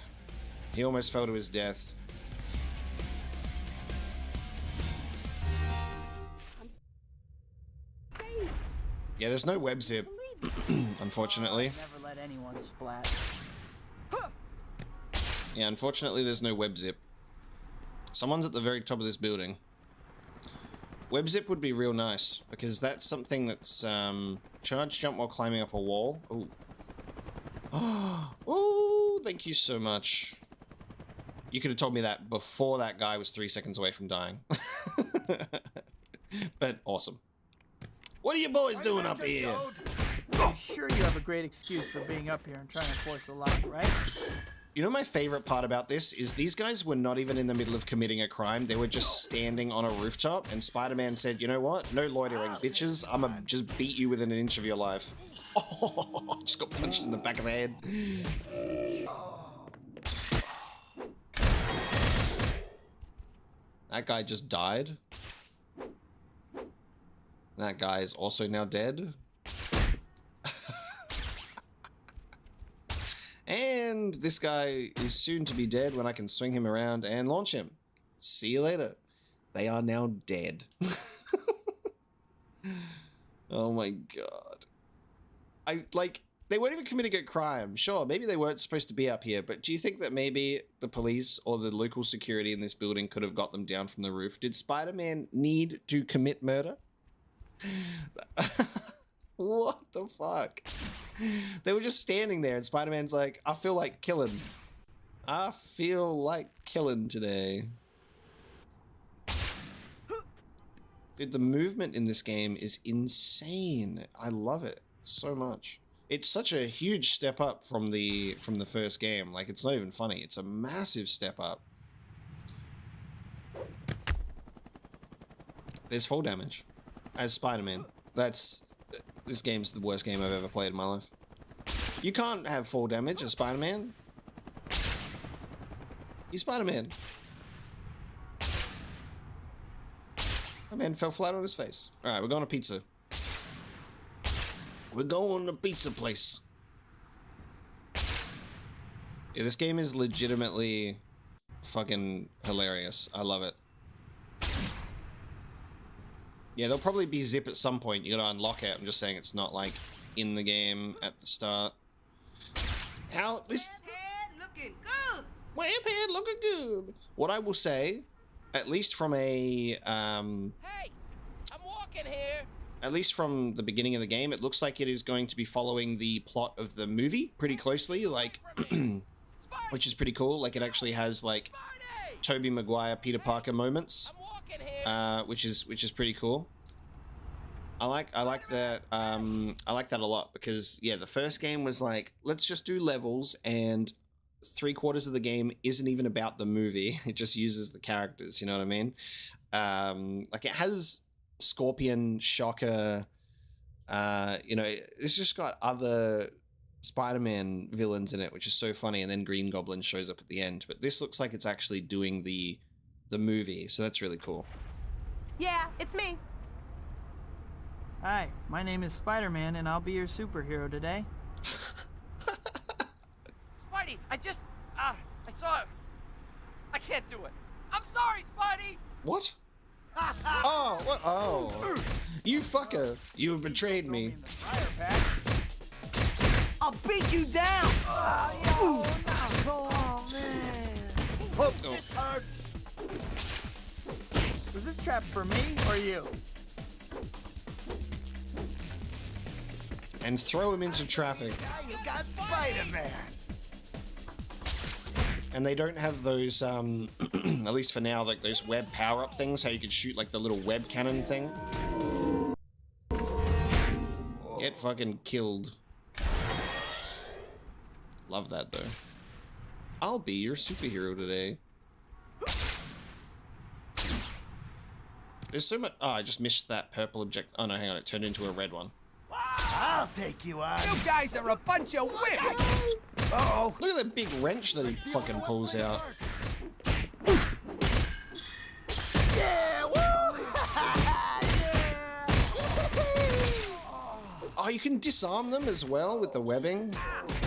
He almost fell to his death. Yeah, there's no web zip, unfortunately. Never let anyone splat. Yeah, unfortunately, there's no web zip. Someone's at the very top of this building. Web zip would be real nice because that's something that's charge jump while climbing up a wall. Ooh. Oh, thank you so much. You could have told me that before that guy was 3 seconds away from dying. But awesome. What are you boys doing up here? I'm sure you have a great excuse for being up here and trying to force the lock, right? You know, my favorite part about this is these guys were not even in the middle of committing a crime. They were just standing on a rooftop, and Spider-Man said, you know what? No loitering, bitches. I'm gonna just beat you within an inch of your life. Oh, just got punched in the back of the head. That guy just died. That guy is also now dead. And this guy is soon to be dead when I can swing him around and launch him. See you later. They are now dead. Oh my god. They weren't even committing a crime. Sure, maybe they weren't supposed to be up here, but do you think that maybe the police or the local security in this building could have got them down from the roof? Did Spider-Man need to commit murder? What the fuck? They were just standing there and Spider-Man's like, I feel like killing. I feel like killing today. Dude, the movement in this game is insane. I love it so much. It's such a huge step up from the first game. Like, it's not even funny. It's a massive step up. There's fall damage as Spider-Man. This game's the worst game I've ever played in my life. You can't have fall damage as Spider-Man. He's Spider-Man. That man fell flat on his face. All right, we're going to pizza. We're going to pizza place. Yeah, this game is legitimately fucking hilarious. I love it. Yeah, there'll probably be zip at some point. You gotta unlock it. I'm just saying it's not like in the game at the start. How this? Webhead looking good. Webhead looking good. What I will say, at least from a Hey, I'm walking here. at least from the beginning of the game, it looks like it is going to be following the plot of the movie pretty closely, like, which is pretty cool. Like, it actually has like Tobey Maguire, Peter Parker moments, which is pretty cool. I like that. I like that a lot because yeah, the first game was like, let's just do levels, and 3/4 of the game isn't even about the movie. It just uses the characters. You know what I mean? Like, it has Scorpion, Shocker, you know, it's just got other Spider-Man villains in it, which is so funny, and then Green Goblin shows up at the end. But this looks like it's actually doing the movie, so that's really cool. Yeah, it's me. Hi, my name is Spider-Man, and I'll be your superhero today. Spidey, I saw it. I can't do it. I'm sorry, Spidey. What? Oh, what? Oh, you fucker! You have betrayed me. I'll beat you down. Oh, man. Oh. Was this trap for me or you? And throw him into traffic. Now you got Spider-Man. And they don't have those, at least for now, like those web power-up things, how you could shoot like the little web cannon thing. Get fucking killed. Love that, though. I'll be your superhero today. There's so much... Oh, I just missed that purple object. Oh, no, hang on. It turned into a red one. I'll take you on. You guys are a bunch of wimps. Uh-oh. Look at that big wrench that he fucking pulls out. Yeah, woo! Oh, you can disarm them as well with the webbing.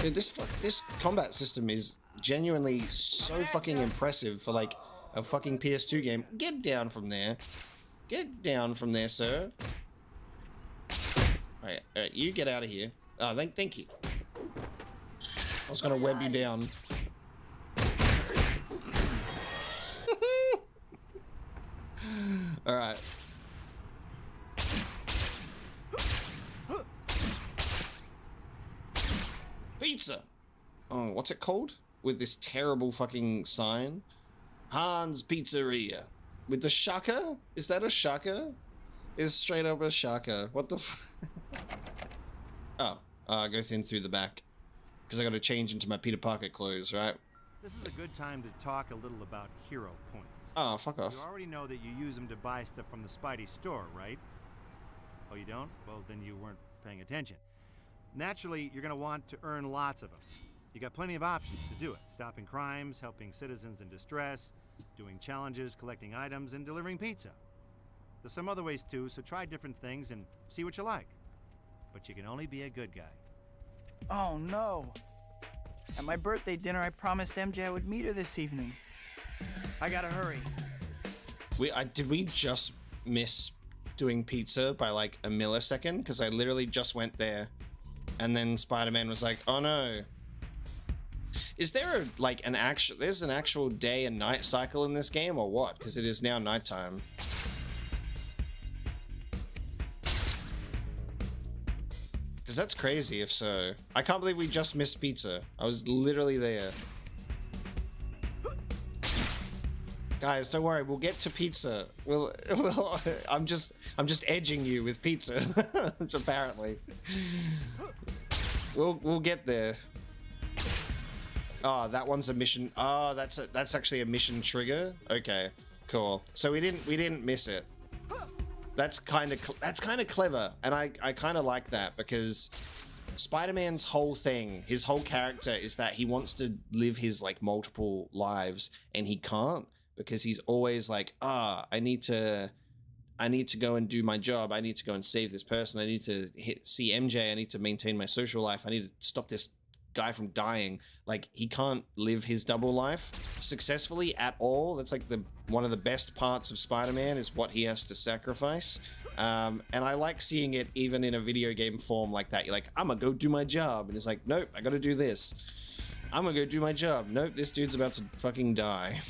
Dude, this combat system is genuinely so fucking impressive for like a fucking PS2 game. Get down from there. Get down from there, sir. All right, you get out of here. Oh, thank you. I was gonna web you down. All right. Pizza. Oh, what's it called? With this terrible fucking sign. Hans Pizzeria. With the shaka? Is that a shaka? It's straight up a shaka. What the f... Oh, I go in through the back. Because I gotta change into my Peter Parker clothes, right? This is a good time to talk a little about hero points. Oh, fuck off. You already know that you use them to buy stuff from the Spidey store, right? Oh, you don't? Well, then you weren't paying attention. Naturally, you're gonna want to earn lots of them. You got plenty of options to do it. Stopping crimes, helping citizens in distress, doing challenges, collecting items, and delivering pizza. There's some other ways too, so try different things and see what you like. But you can only be a good guy. Oh no. At my birthday dinner, I promised MJ I would meet her this evening. I gotta hurry. Did we just miss doing pizza by like a millisecond? Because I literally just went there And then Spider-Man was like, oh no. Is there there's an actual day and night cycle in this game or what? Because it is now nighttime. Because that's crazy if so. I can't believe we just missed pizza. I was literally there. Guys, don't worry, we'll get to pizza. I'm just edging you with pizza, apparently. We'll get there. Oh, that one's a mission. Oh, that's actually a mission trigger. Okay, cool. So we didn't miss it. That's kind of clever, and I kind of like that because Spider-Man's whole thing, his whole character is that he wants to live his like multiple lives, and he can't. Because he's always like, I need to go and do my job. I need to go and save this person. I need to see MJ. I need to maintain my social life. I need to stop this guy from dying. Like, he can't live his double life successfully at all. That's like one of the best parts of Spider-Man is what he has to sacrifice. And I like seeing it even in a video game form like that. You're like, I'm gonna go do my job. And it's like, nope, I gotta do this. I'm gonna go do my job. Nope, this dude's about to fucking die.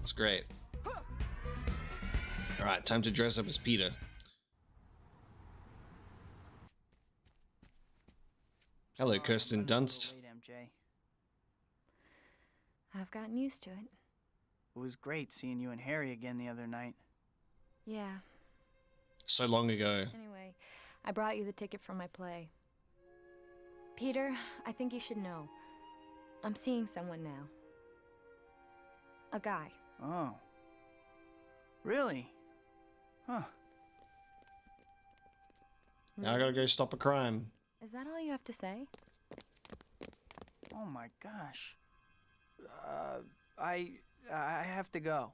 It's great. Alright, time to dress up as Peter. Hello, Kirsten Dunst. Late, MJ. I've gotten used to it. It was great seeing you and Harry again the other night. Yeah. So long ago. Anyway, I brought you the ticket for my play. Peter, I think you should know. I'm seeing someone now. A guy. Oh. Really? Huh. Now I gotta go stop a crime. Is that all you have to say? Oh my gosh. I have to go.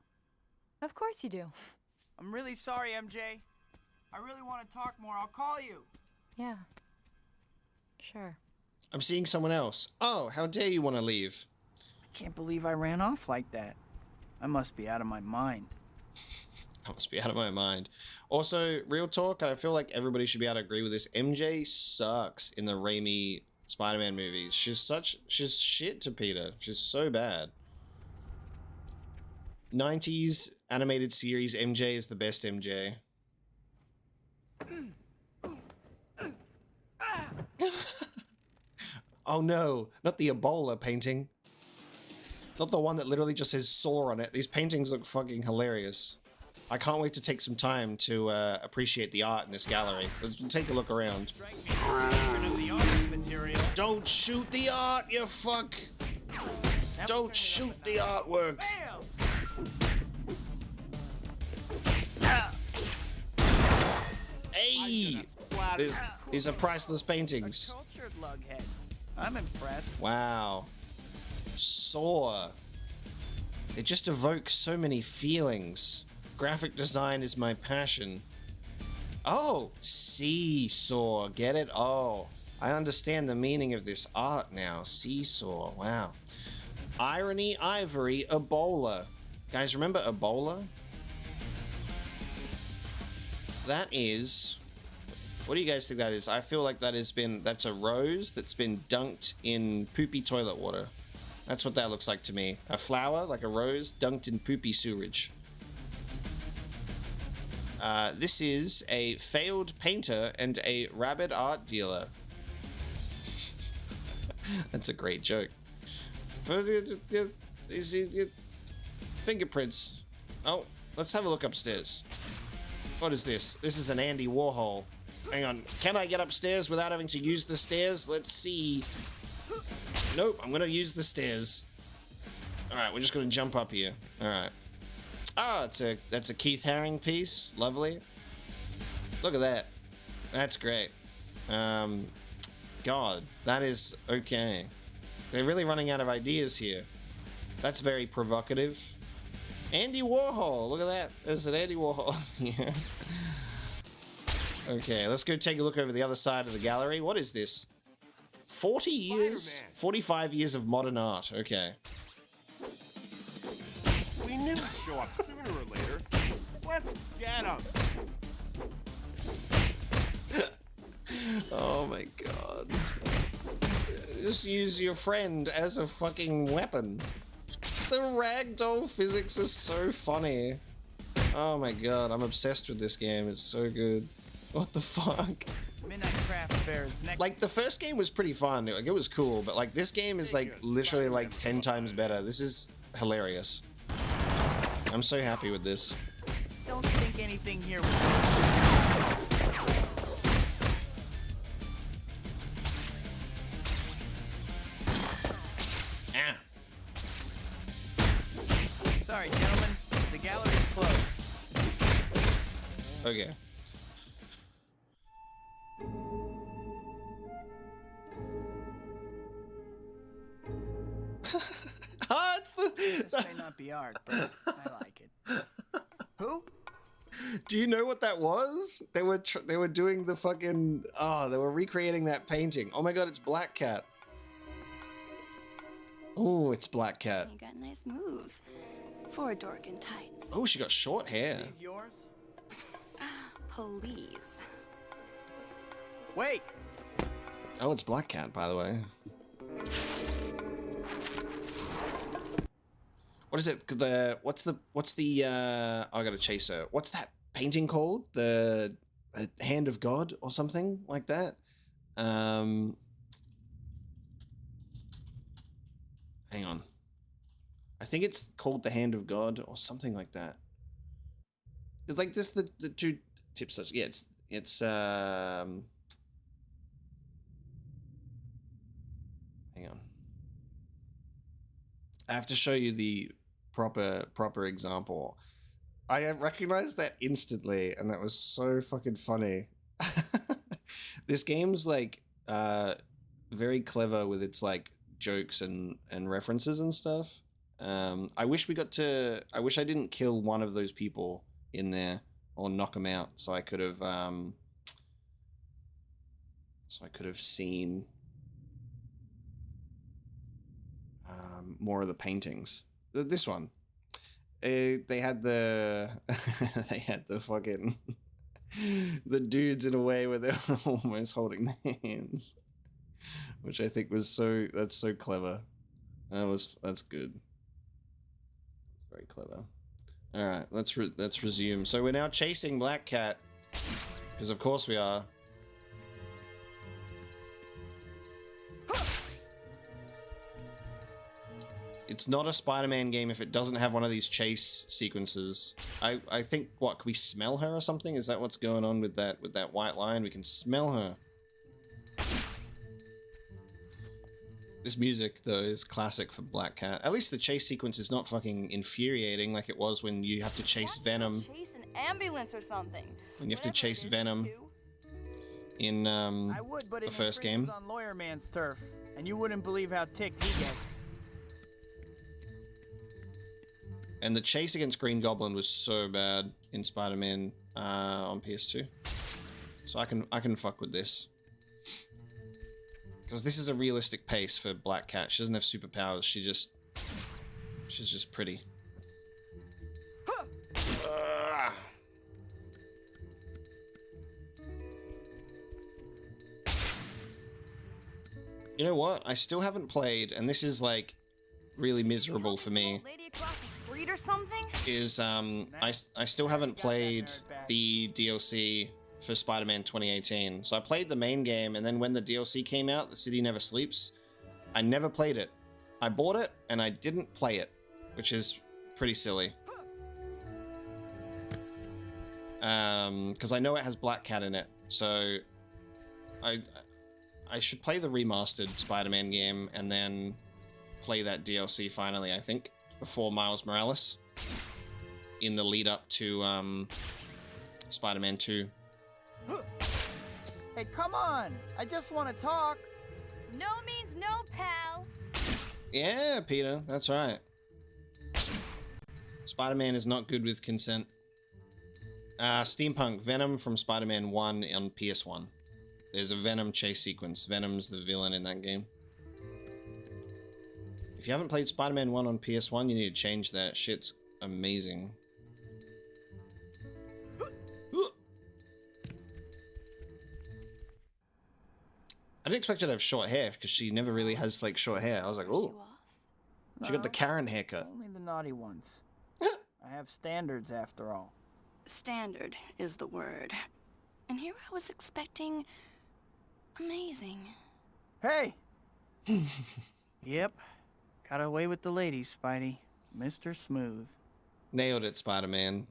Of course you do. I'm really sorry, MJ. I really want to talk more. I'll call you. Yeah. Sure. I'm seeing someone else. Oh, how dare you want to leave? I can't believe I ran off like that. I must be out of my mind. I must be out of my mind. Also, real talk, and I feel like everybody should be able to agree with this. MJ sucks in the Raimi Spider-Man movies. She's shit to Peter. She's so bad. 90s animated series MJ is the best MJ. Oh no, not the Ebola painting. Not the one that literally just says sore on it. These paintings look fucking hilarious. I can't wait to take some time to appreciate the art in this gallery. Let's take a look around. Don't shoot the art, you fuck! Don't shoot the artwork! Hey! These are priceless paintings. Cultured lughead. I'm impressed. Wow. Saw. It just evokes so many feelings. Graphic design is my passion. Oh, seesaw. Get it? Oh, I understand the meaning of this art now. Seesaw. Wow. Irony, ivory, Ebola. Guys, remember Ebola? That is... What do you guys think that is? I feel like that's a rose that's been dunked in poopy toilet water. That's what that looks like to me. A flower, like a rose, dunked in poopy sewage. This is a failed painter and a rabid art dealer. That's a great joke. Fingerprints. Oh, let's have a look upstairs. What is this? This is an Andy Warhol. Hang on. Can I get upstairs without having to use the stairs? Let's see. Nope, I'm gonna use the stairs. Alright, we're just gonna jump up here. Alright. Ah, that's a Keith Haring piece. Lovely. Look at that. That's great. God, that is okay. They're really running out of ideas here. That's very provocative. Andy Warhol, look at that. There's an Andy Warhol. Yeah. Okay, let's go take a look over the other side of the gallery. What is this? 40 years? Spider-Man. 45 years of modern art. Okay. We knew he'd show up sooner or later. Let's get him. Oh my god. Just use your friend as a fucking weapon. The ragdoll physics is so funny. Oh my god, I'm obsessed with this game. It's so good. What the fuck? Midnight Craft Fair is next. Like, the first game was pretty fun. Like, it was cool, but like, this game is like literally like 10 times better. This is hilarious. I'm so happy with this. Don't think anything here was... Ah. Sorry, gentlemen. The gallery's closed. Okay. Ah, it's the... This may not be art, but I like it. Who? Do you know what that was? They were doing the fucking... Oh, they were recreating that painting. Oh my god, it's Black Cat. Oh, it's Black Cat. You got nice moves for a dork in tights. Oh, she got short hair. These yours? Please. Wait. Oh, it's Black Cat, by the way. What is it? What's the oh, I gotta chase her. What's that painting called? The Hand of God or something like that? Hang on. I think it's called the Hand of God or something like that. It's like this, the two tips. Yeah, it's hang on. I have to show you the proper example. I recognized that instantly, and that was so fucking funny. This game's like very clever with its like jokes and references and stuff. I wish I didn't kill one of those people in there or knock them out, so I could have seen more of the paintings. This one, they had the they had the fucking the dudes in a way where they're almost holding their hands, which I think was that's so clever. That's good. It's very clever. All right, let's resume. So we're now chasing Black Cat, because of course we are. It's not a Spider-Man game if it doesn't have one of these chase sequences. I think, what, can we smell her or something? Is that what's going on with that white line? We can smell her. This music, though, is classic for Black Cat. At least the chase sequence is not fucking infuriating like it was when you have to chase Venom. Chase an ambulance or something. When you have to chase Venom in I would, but the first game. on Lawyer Man's turf, and you wouldn't believe how ticked he gets. And the chase against Green Goblin was so bad in Spider-Man on PS2. So I can fuck with this. Because this is a realistic pace for Black Cat. She doesn't have superpowers. She's just pretty. You know what? I still haven't played, and this is like really miserable for me. Lady across the street or something? Is I still haven't played the DLC for Spider-Man 2018. So I played the main game, and then when the DLC came out, The City Never Sleeps, I never played it. I bought it and I didn't play it, which is pretty silly. Because I know it has Black Cat in it, so I should play the remastered Spider-Man game and then play that DLC finally, I think, before Miles Morales, in the lead up to Spider-Man 2. Hey, come on! I just want to talk. No means no, pal. Yeah, Peter, that's right. Spider-Man is not good with consent. Steampunk Venom from Spider-Man 1 on PS1. There's a Venom chase sequence. Venom's the villain in that game. If you haven't played Spider-Man 1 on PS1, you need to change that. Shit's amazing. I didn't expect her to have short hair because she never really has like short hair. I was like, oh, she got the Karen haircut. Only the naughty ones. I have standards after all. Standard is the word. And here I was expecting amazing. Hey! Yep. Got away with the ladies, Spidey. Mr. Smooth. Nailed it, Spider-Man.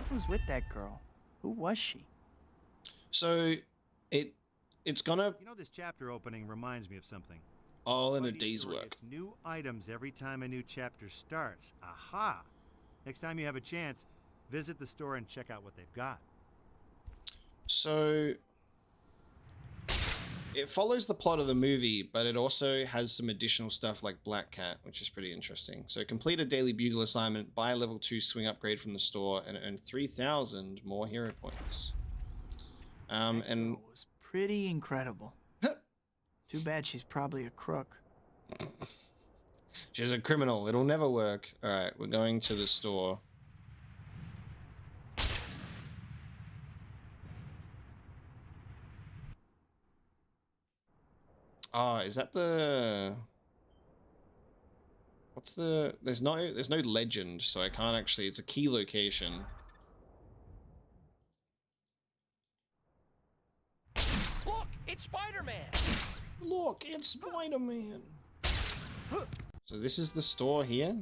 Who was with that girl? Who was she? So, it's gonna... You know, this chapter opening reminds me of something. All in a day's work. It's new items every time a new chapter starts. Aha! Next time you have a chance, visit the store and check out what they've got. So, it follows the plot of the movie, but it also has some additional stuff like Black Cat, which is pretty interesting. So, complete a daily Bugle assignment, buy a level 2 swing upgrade from the store, and earn 3,000 more hero points. And it was pretty incredible. Too bad she's probably a crook. She's a criminal. It'll never work. All right, we're going to the store. Ah, is that the... What's the... There's no legend, so I can't actually... It's a key location. Look, it's Spider-Man. Look, it's Spider-Man. So this is the store here.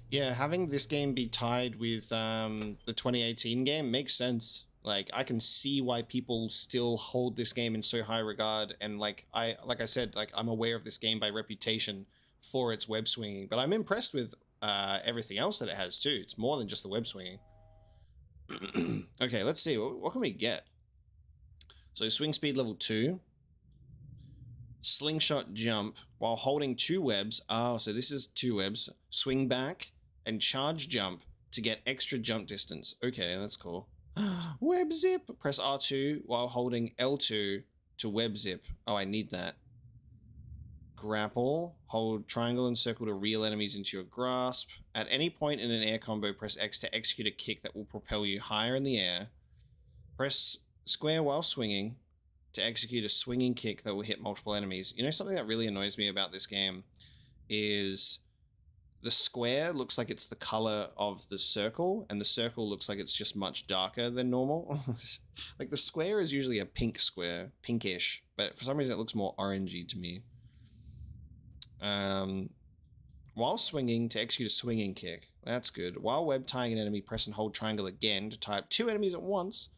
Yeah, having this game be tied with the 2018 game makes sense. Like, I can see why people still hold this game in so high regard, and like I said, like, I'm aware of this game by reputation for its web swinging, but I'm impressed with everything else that it has too. It's more than just the web swinging. Okay, let's see. What can we get? So swing speed level 2. Slingshot jump while holding 2 webs. Oh, so this is 2 webs. Swing back and charge jump to get extra jump distance. Okay, that's cool. Web zip. Press R2 while holding L2 to web zip. Oh, I need that. Grapple. Hold triangle and circle to reel enemies into your grasp. At any point in an air combo, press X to execute a kick that will propel you higher in the air. Press square while swinging to execute a swinging kick that will hit multiple enemies. You know, something that really annoys me about this game is the square looks like it's the color of the circle, and the circle looks like it's just much darker than normal. Like, the square is usually a pink square, pinkish, but for some reason it looks more orangey to me. While swinging to execute a swinging kick. That's good. While web tying an enemy, press and hold triangle again to tie up 2 enemies at once.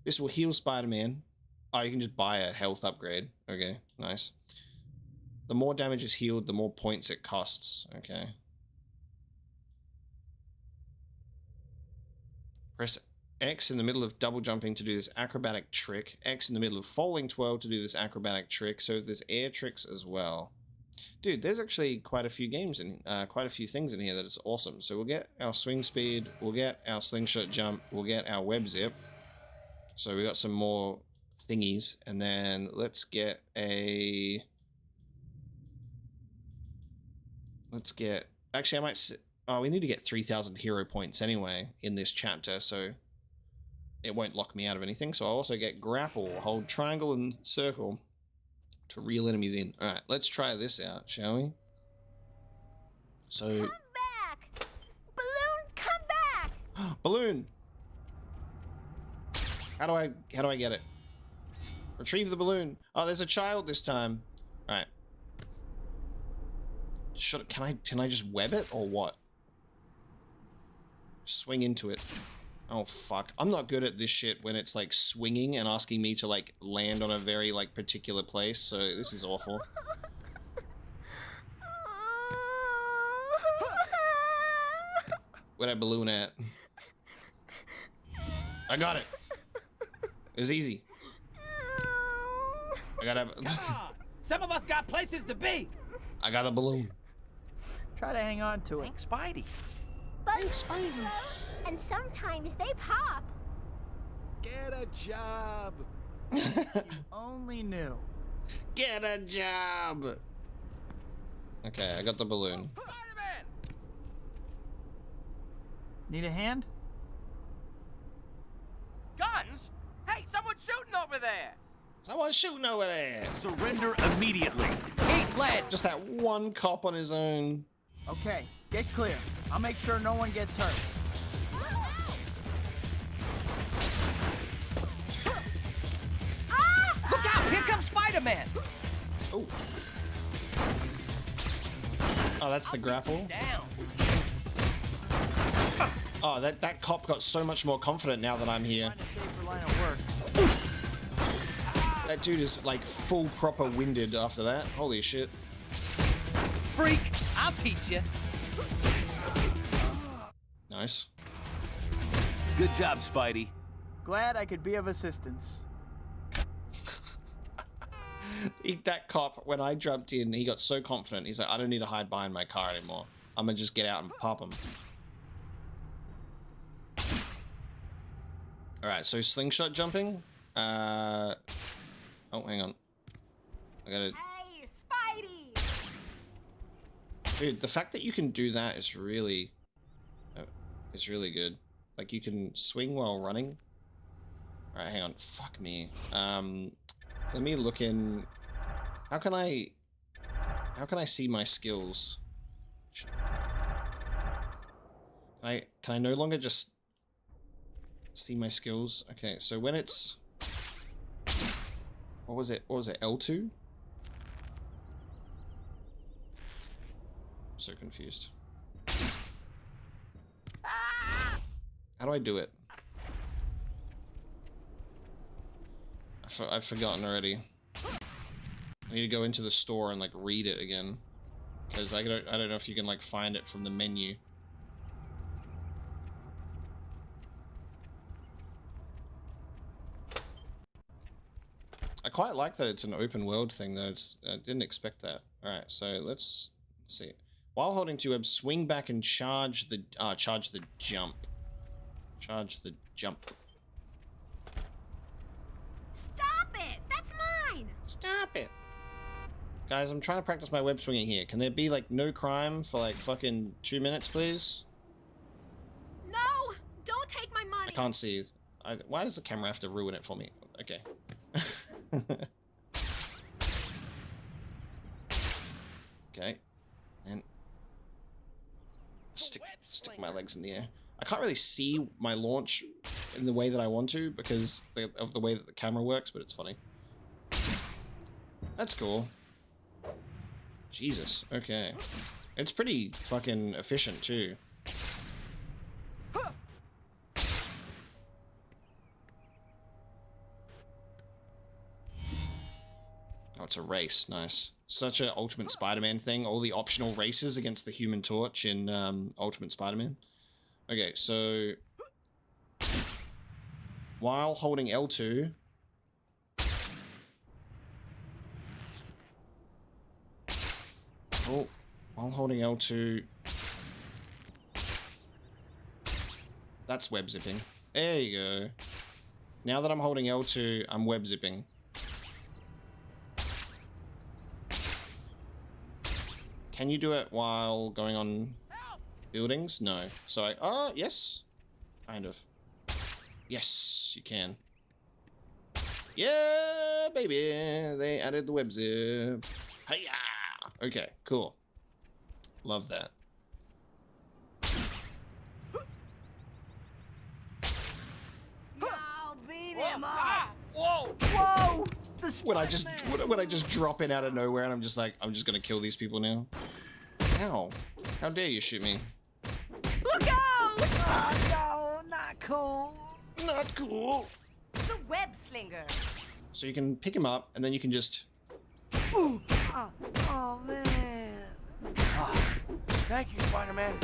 This will heal Spider-Man. Oh, you can just buy a health upgrade. Okay, nice. The more damage is healed, the more points it costs. Okay. Press X in the middle of double jumping to do this acrobatic trick. X in the middle of falling 12 to do this acrobatic trick. So there's air tricks as well. Dude, there's actually quite a few games in, quite a few things in here that is awesome. So we'll get our swing speed, we'll get our slingshot jump, we'll get our web zip. So we got some more thingies, and then let's get a... Actually, I might... Oh, we need to get 3,000 hero points anyway in this chapter, so it won't lock me out of anything. So I'll also get grapple, hold triangle and circle to reel enemies in. All right, let's try this out, shall we? So... Come back! Balloon, come back! Balloon! How do I get it? Retrieve the balloon. Oh, there's a child this time. All right. Can I just web it or what? Swing into it. Oh fuck. I'm not good at this shit when it's like swinging and asking me to like land on a very like particular place, so this is awful. Where'd I balloon at? I got it. It was easy. I got a... Come on! Some of us got places to be! I got a balloon. Try to hang on to it. Thanks, Spidey. Thanks, Spidey. And sometimes they pop. Get a job. You only knew. Get a job. Okay, I got the balloon. Spider-Man! Need a hand? Guns? Hey, someone's shooting over there! Someone's shooting over there! Surrender immediately! Eat lead! Just that one cop on his own. Okay, get clear. I'll make sure no one gets hurt. Look out! Here comes Spider-Man! Oh. Oh, that's the grapple. Down. Oh, that cop got so much more confident now that I'm here. Find a safer line of work. That dude is like full proper winded after that. Holy shit. Freak! I'll teach you. Nice. Good job, Spidey. Glad I could be of assistance. That cop, when I jumped in, he got so confident. He's like, I don't need to hide behind my car anymore. I'm gonna just get out and pop him. Alright, so slingshot jumping. Oh, hang on. I gotta... Hey, Spidey! Dude, the fact that you can do that is really good. Like, you can swing while running. Alright, hang on. Fuck me. Let me look in... How can I see my skills? Can I no longer just see my skills? Okay, so when it's... What was it? L2? I'm so confused. How do I do it? I've forgotten already. I need to go into the store and like read it again, because I don't know if you can like find it from the menu. I quite like that it's an open world thing though. I didn't expect that. All right, so let's see. While holding 2 swing back and charge the jump. Charge the jump. Stop it! That's mine! Stop it! Guys, I'm trying to practice my web swinging here. Can there be like no crime for like fucking 2 minutes, please? No! Don't take my money! I can't see. Why does the camera have to ruin it for me? Okay. Okay. And stick my legs in the air. I can't really see my launch in the way that I want to because of the way that the camera works, but it's funny. That's cool. Jesus, okay. It's pretty fucking efficient too. Oh, it's a race, nice. Such an Ultimate Spider-Man thing, all the optional races against the Human Torch in Ultimate Spider-Man. Okay, so... While holding L2... Oh, while holding L2... That's web zipping. There you go. Now that I'm holding L2, I'm web zipping. Can you do it while going on buildings? No. So yes. Kind of. Yes, you can. Yeah, baby. They added the web zip. Hiya! Okay, cool. Love that. Y'all beat him up. Whoa! Whoa! When I just drop in out of nowhere and I'm just like, I'm just gonna kill these people now. How? How dare you shoot me? Look out! Oh, no, not cool. Not cool. The web slinger. So you can pick him up and then you can just... Oh, oh man. Oh, thank you, Spider-Man.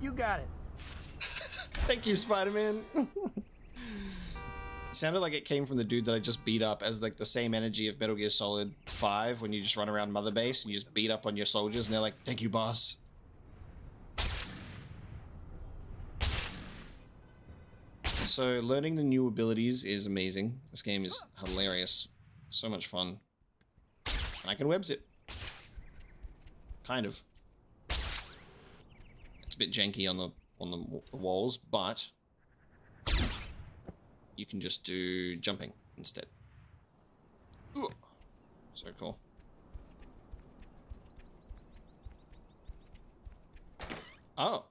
You got it. Thank you, Spider-Man. Sounded like it came from the dude that I just beat up as like the same energy of Metal Gear Solid 5 when you just run around Mother Base and you just beat up on your soldiers and they're like, thank you, boss. So learning the new abilities is amazing. This game is hilarious. So much fun. And I can web zip. Kind of. It's a bit janky on the on the walls, but you can just do jumping instead. Ooh. So cool. Oh.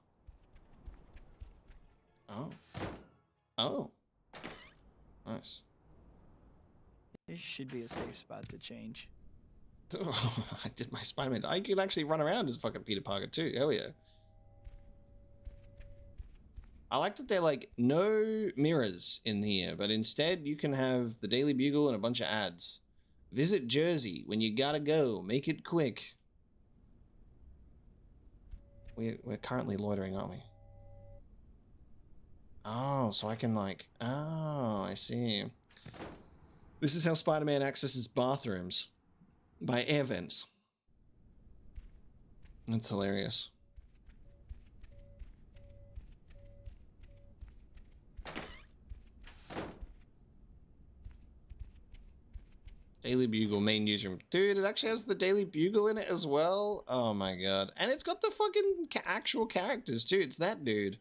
Oh. Oh. Nice. This should be a safe spot to change. I did my Spider-Man. I could actually run around as fucking Peter Parker too. Hell yeah. I like that they're like no mirrors in here, but instead you can have the Daily Bugle and a bunch of ads. Visit Jersey when you gotta go. Make it quick. We're currently loitering, aren't we? Oh, so I can like... Oh, I see. This is how Spider-Man accesses bathrooms. By air vents. That's hilarious. Daily Bugle main newsroom. Dude, it actually has the Daily Bugle in it as well. Oh my god. And it's got the fucking actual characters too. It's that dude.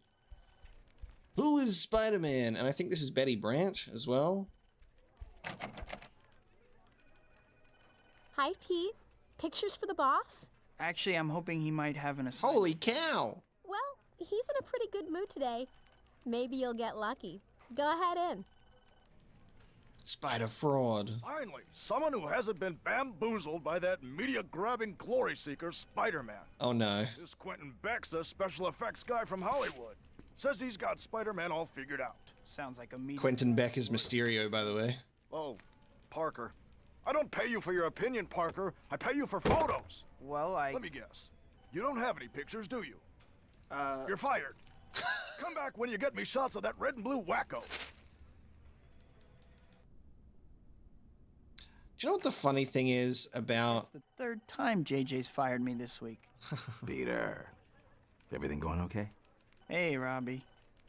Who is Spider-Man? And I think this is Betty Brant as well. Hi, Pete. Pictures for the boss? Actually, I'm hoping he might have an assignment. Holy cow! Well, he's in a pretty good mood today. Maybe you'll get lucky. Go ahead in. Spider fraud. Finally, someone who hasn't been bamboozled by that media-grabbing glory seeker, Spider-Man. Oh no. This Quentin Beck's a special effects guy from Hollywood. Says he's got Spider-Man all figured out. Sounds like a media. Quentin Beck is Mysterio, by the way. Oh, Parker. I don't pay you for your opinion, Parker. I pay you for photos. Well, Let me guess. You don't have any pictures, do you? You're fired. Come back when you get me shots of that red and blue wacko. Do you know what the funny thing is about... It's the third time JJ's fired me this week. Peter, everything going okay? Hey, Robbie.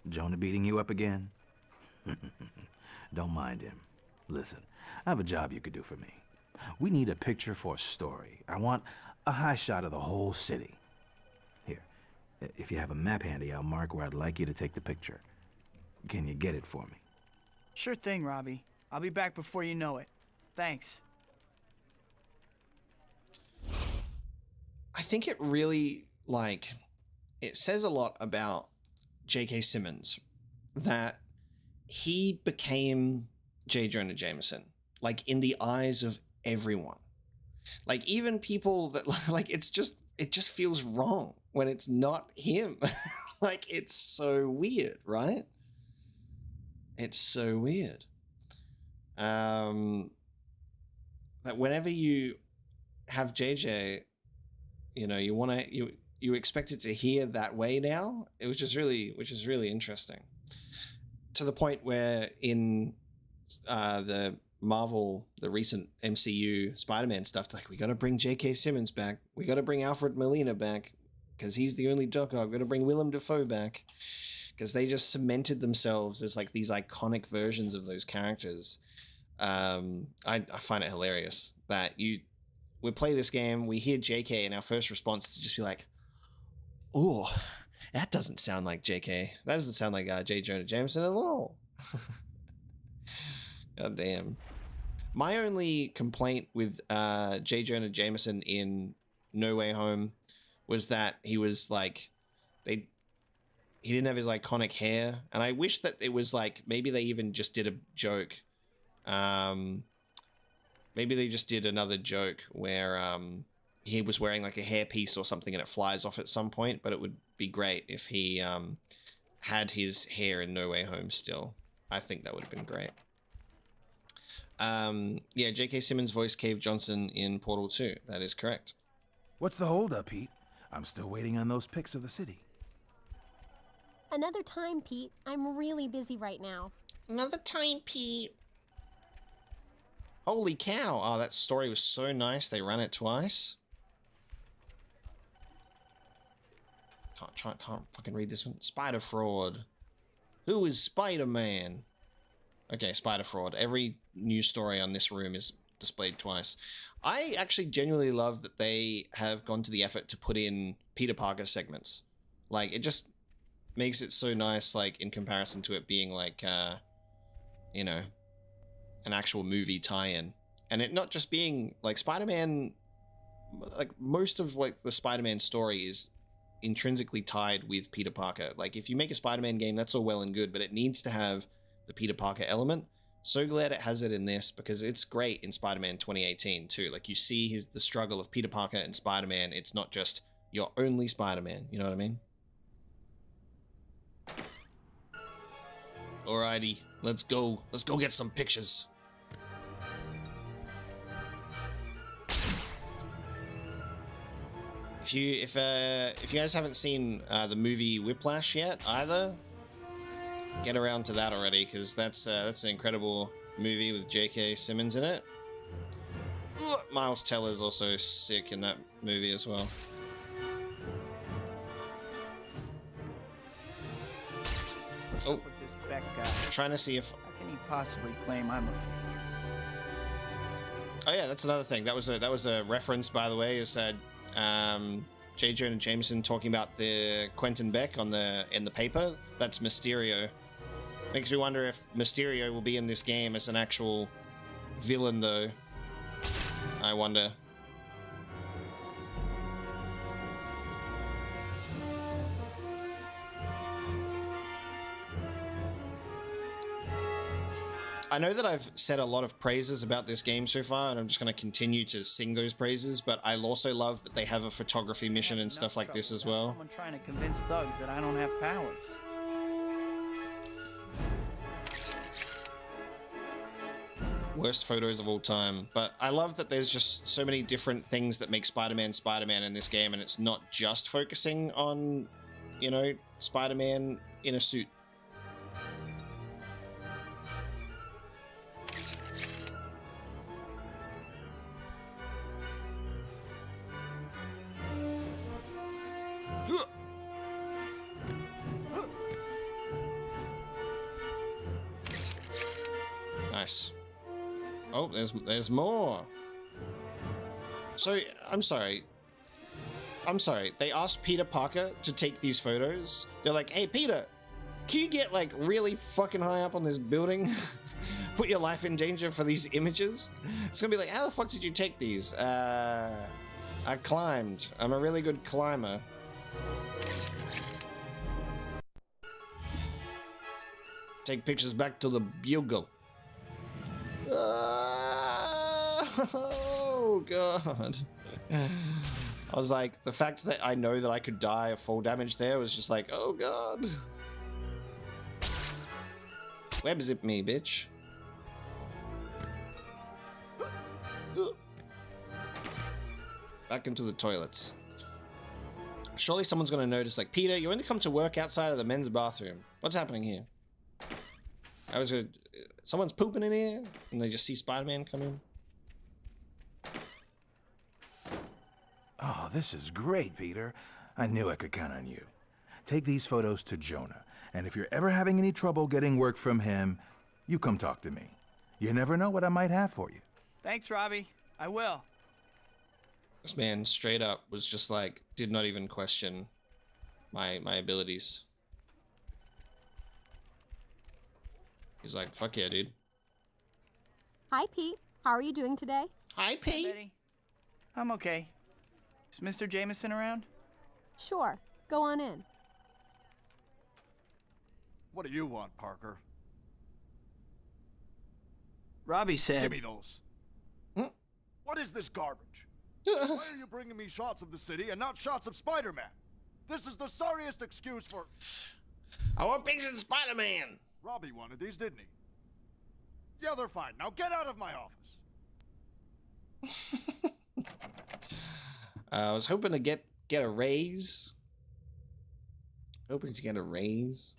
Jonah beating you up again? Don't mind him. Listen, I have a job you could do for me. We need a picture for a story. I want a high shot of the whole city. Here, if you have a map handy, I'll mark where I'd like you to take the picture. Can you get it for me? Sure thing, Robbie. I'll be back before you know it. Thanks. I think it really, like, it says a lot about J.K. Simmons that he became J. Jonah Jameson, like, in the eyes of everyone. Like, even people that, like, it just feels wrong when it's not him. Like, it's so weird, right? It's so weird. That whenever you have JJ, you know, you expect it to hear that way now, which is really interesting. To the point where in the Marvel, the recent MCU Spider-Man stuff, like, we got to bring J.K. Simmons back. We got to bring Alfred Molina back because he's the only Doc Ock. We've got to bring Willem Dafoe back because they just cemented themselves as like these iconic versions of those characters. I find it hilarious that we play this game, we hear JK, and our first response is to just be like, "Oh, that doesn't sound like JK. That doesn't sound like J. Jonah Jameson at all." God damn. My only complaint with J. Jonah Jameson in No Way Home was that he was like, he didn't have his iconic hair, and I wish that it was like, maybe they even just did a joke. Maybe they just did another joke where he was wearing like a hairpiece or something and it flies off at some point, but it would be great if he had his hair in No Way Home still. I think that would have been great. Yeah, J.K. Simmons voiced Cave Johnson in Portal 2. That is correct. What's the holdup, Pete? I'm still waiting on those pics of the city. Another time, Pete. I'm really busy right now. Another time, Pete. Holy cow. Oh, that story was so nice. They ran it twice. Can't fucking read this one. Spider fraud. Who is Spider-Man? Okay, Spider fraud. Every news story on this room is displayed twice. I actually genuinely love that they have gone to the effort to put in Peter Parker segments. Like, it just makes it so nice, like, in comparison to it being like, you know, an actual movie tie-in. And it not just being, like, Spider-Man, like, most of, like, the Spider-Man story is intrinsically tied with Peter Parker. Like, if you make a Spider-Man game, that's all well and good, but it needs to have the Peter Parker element. So glad it has it in this, because it's great in Spider-Man 2018 too. Like, you see the struggle of Peter Parker and Spider-Man. It's not just you're only Spider-Man, you know what I mean? Alrighty, let's go get some pictures. If you guys haven't seen the movie Whiplash yet either, get around to that already, because that's an incredible movie with J.K. Simmons in it. Ugh, Miles Teller's also sick in that movie as well. Oh, with this Beck guy. Trying to see if. How can he possibly claim I'm a fake? Oh yeah, that's another thing. That was a reference, by the way. Is that J. Jonah Jameson talking about the Quentin Beck in the paper? That's Mysterio. Makes me wonder if Mysterio will be in this game as an actual villain, though. I wonder. I know that I've said a lot of praises about this game so far, and I'm just going to continue to sing those praises, but I also love that they have a photography mission and stuff like this as well. Someone trying to convince thugs that I don't have powers. Worst photos of all time. But I love that there's just so many different things that make Spider-Man Spider-Man in this game, and it's not just focusing on, you know, Spider-Man in a suit. Nice. Oh, there's more. So, I'm sorry. They asked Peter Parker to take these photos. They're like, hey, Peter, can you get, like, really fucking high up on this building? Put your life in danger for these images? It's gonna be like, how the fuck did you take these? I climbed. I'm a really good climber. Take pictures back to the Bugle. Oh god. I was like, the fact that I know that I could die of fall damage there was just like, oh god. Web zip me, bitch. Back into the toilets. Surely someone's gonna notice, like, Peter, you only come to work outside of the men's bathroom. What's happening here? Someone's pooping in here, and they just see Spider-Man come in. Oh, this is great, Peter. I knew I could count on you. Take these photos to Jonah, and if you're ever having any trouble getting work from him, you come talk to me. You never know what I might have for you. Thanks, Robbie. I will. This man straight up was just like, did not even question my abilities. He's like, fuck yeah, dude. Hi, Pete. How are you doing today? Hi, Pete. Betty. I'm okay. Is Mr. Jameson around? Sure. Go on in. What do you want, Parker? Robbie said... Give me those. What is this garbage? Why are you bringing me shots of the city and not shots of Spider-Man? This is the sorriest excuse for... I want pictures of Spider-Man! Robbie wanted these, didn't he? Yeah, they're fine. Now get out of my office. I was hoping to get a raise. Hoping to get a raise.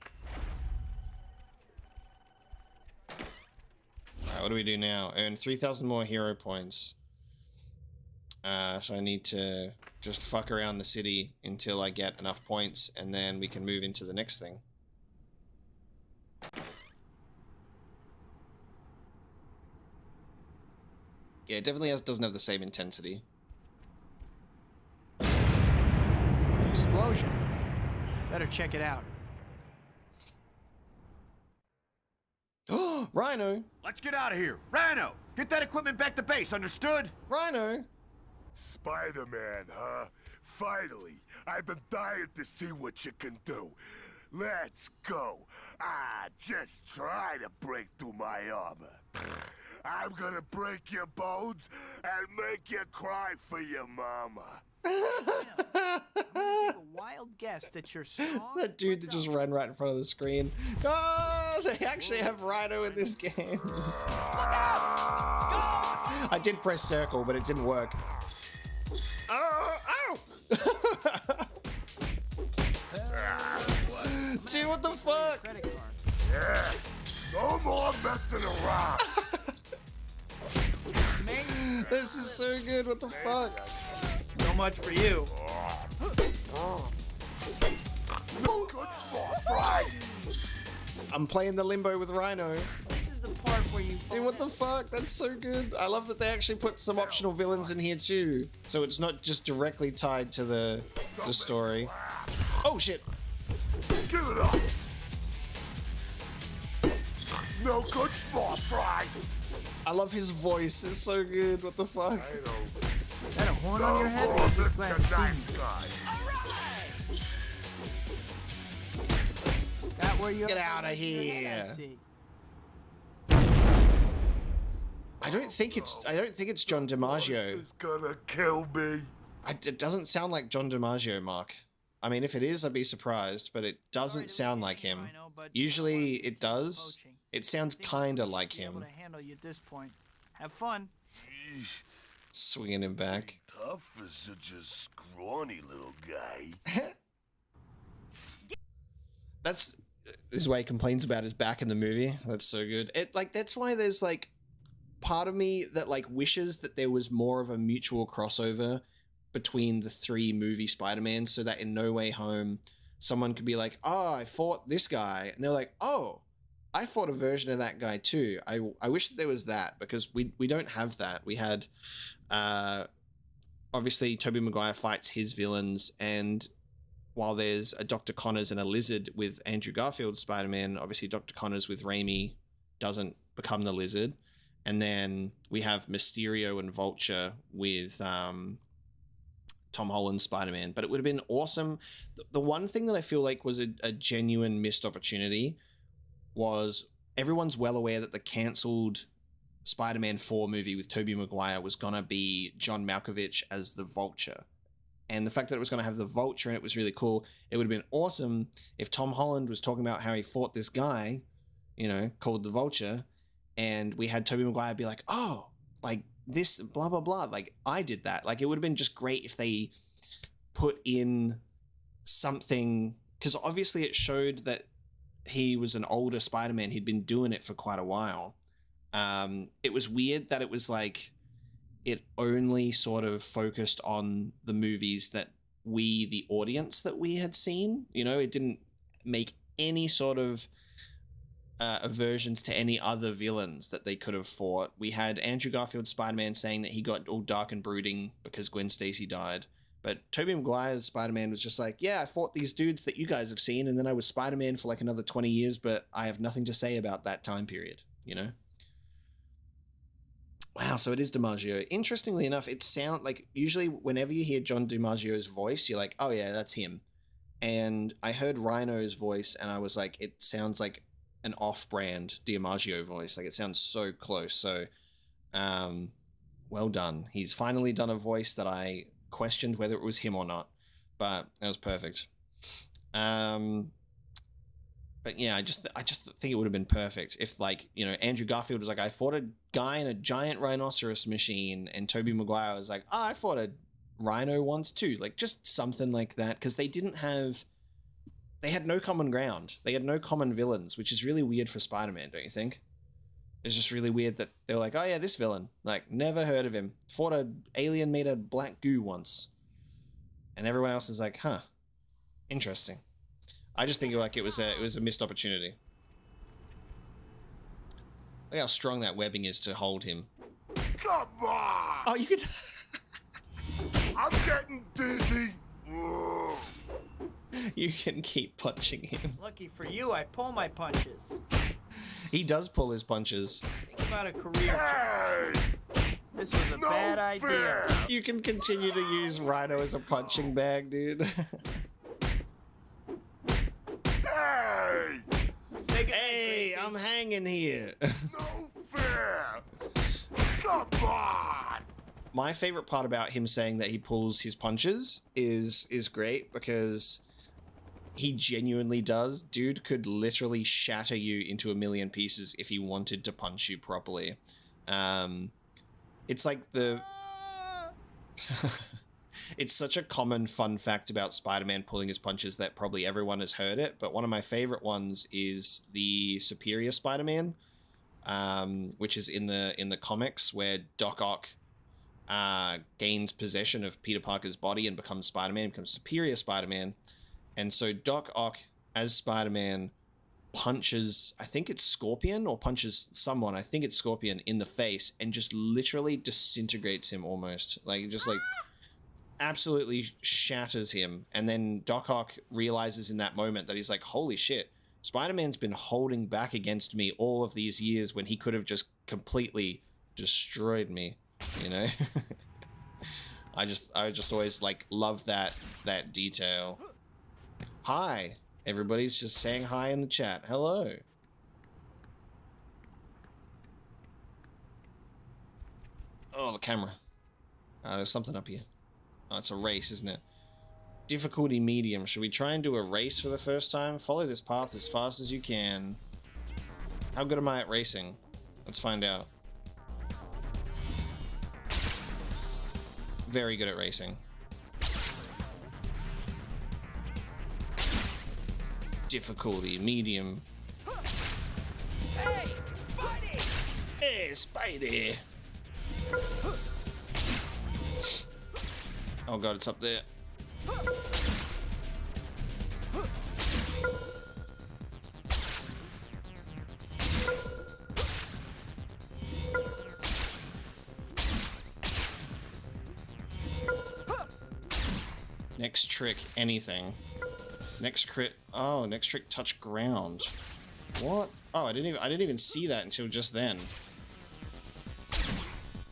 Alright, what do we do now? Earn 3,000 more hero points. So I need to just fuck around the city until I get enough points, and then we can move into the next thing. Yeah, it definitely doesn't have the same intensity. Explosion. Better check it out. Rhino! Let's get out of here. Rhino, get that equipment back to base, understood? Rhino! Spider-Man, huh? Finally, I've been dying to see what you can do. Let's go. Just try to break through my armor. I'm gonna break your bones and make you cry for your mama. I'm gonna take a wild guess that you're strong. That dude that just ran right in front of the screen. Oh, they actually have Rhino in this game. I did press circle, but it didn't work. Oh, ow! Dude, what the fuck? Yeah, no more messing around. This is so good, what the fuck? So much for you. No good spot, right? I'm playing the limbo with Rhino. This is the part where you. Dude, what the fuck? That's so good. I love that they actually put some optional villains in here too, so it's not just directly tied to the story. Oh shit! Give it up. No good spot, right? I love his voice. It's so good. What the fuck? Is that a horn on your head? Or just glad to see me? That where you Get out of here! I don't think it's John DiMaggio. This is gonna kill me. It doesn't sound like John DiMaggio, Mark. I mean, if it is, I'd be surprised, but it doesn't sound like him. Usually it does. It sounds kind of like him. Able to handle you at this point. Have fun. Swinging him back. Tough for such a scrawny little guy. This is why he complains about his back in the movie. That's so good. That's why there's like part of me that like wishes that there was more of a mutual crossover between the 3 movie Spider-Man, so that in No Way Home someone could be like, oh, I fought this guy, and they're like, oh, I fought a version of that guy too. I wish that there was that, because we don't have that. We had obviously Tobey Maguire fights his villains, and while there's a Dr. Connors and a Lizard with Andrew Garfield's Spider-Man, obviously Dr. Connors with Raimi doesn't become the Lizard. And then we have Mysterio and Vulture with Tom Holland's Spider-Man. But it would have been awesome. The one thing that I feel like was a genuine missed opportunity was everyone's well aware that the cancelled Spider-Man 4 movie with Tobey Maguire was going to be John Malkovich as the Vulture. And the fact that it was going to have the Vulture in it was really cool. It would have been awesome if Tom Holland was talking about how he fought this guy, called the Vulture, and we had Tobey Maguire be like, oh, like this, blah, blah, blah. Like, I did that. Like, it would have been just great if they put in something, because obviously it showed that he was an older Spider-Man. He'd been doing it for quite a while. It was weird that it was like, it only sort of focused on the movies that we, the audience, that we had seen. It didn't make any sort of aversions to any other villains that they could have fought. We had Andrew Garfield's Spider-Man saying that he got all dark and brooding because Gwen Stacy died. But Tobey Maguire's Spider-Man was just like, yeah, I fought these dudes that you guys have seen, and then I was Spider-Man for like another 20 years, but I have nothing to say about that time period, Wow, so it is DiMaggio. Interestingly enough, it sounds like usually whenever you hear John DiMaggio's voice, you're like, oh yeah, that's him. And I heard Rhino's voice and I was like, it sounds like an off-brand DiMaggio voice. Like, it sounds so close. So, well done. He's finally done a voice that I questioned whether it was him or not, but that was perfect. But yeah, I just think it would have been perfect if, like, Andrew Garfield was like, I fought a guy in a giant rhinoceros machine, and Tobey Maguire was like, oh, I fought a rhino once too. Like, just something like that, because they had no common ground. They had no common villains, which is really weird for Spider-Man, don't you think? It's just really weird that they were like, oh yeah, this villain, like, never heard of him. Fought an alien made of black goo once. And everyone else is like, huh, interesting. I just think like it was a missed opportunity. Look how strong that webbing is to hold him. Come on! Oh, you could... I'm getting dizzy. You can keep punching him. Lucky for you, I pull my punches. He does pull his punches. Think about a career change. This was a bad idea. You can continue to use Rhino as a punching bag, dude. Hey, I'm hanging here. No fair. Come on. My favorite part about him saying that he pulls his punches is great because he genuinely does. Dude could literally shatter you into a million pieces if he wanted to punch you properly. It's like the... It's such a common fun fact about Spider-Man pulling his punches that probably everyone has heard it, but one of my favorite ones is the Superior Spider-Man, which is in the comics where Doc Ock gains possession of Peter Parker's body and becomes Spider-Man, becomes Superior Spider-Man. And so Doc Ock, as Spider-Man, punches, I think it's Scorpion, or punches someone, I think it's Scorpion, in the face and just literally disintegrates him almost. Like, just like absolutely shatters him. And then Doc Ock realizes in that moment that he's like, holy shit, Spider-Man's been holding back against me all of these years when he could have just completely destroyed me, you know? I just always like love that detail. Hi, everybody's just saying hi in the chat. Hello. Oh, the camera. There's something up here. Oh, it's a race, isn't it? Difficulty medium. Should we try and do a race for the first time? Follow this path as fast as you can. How good am I at racing? Let's find out. Very good at racing. Difficulty medium. Hey, Spidey! Hey, Spidey! Oh god, it's up there. Next trick, anything. Next crit. Oh, next trick, touch ground. What? Oh, I didn't even see that until just then.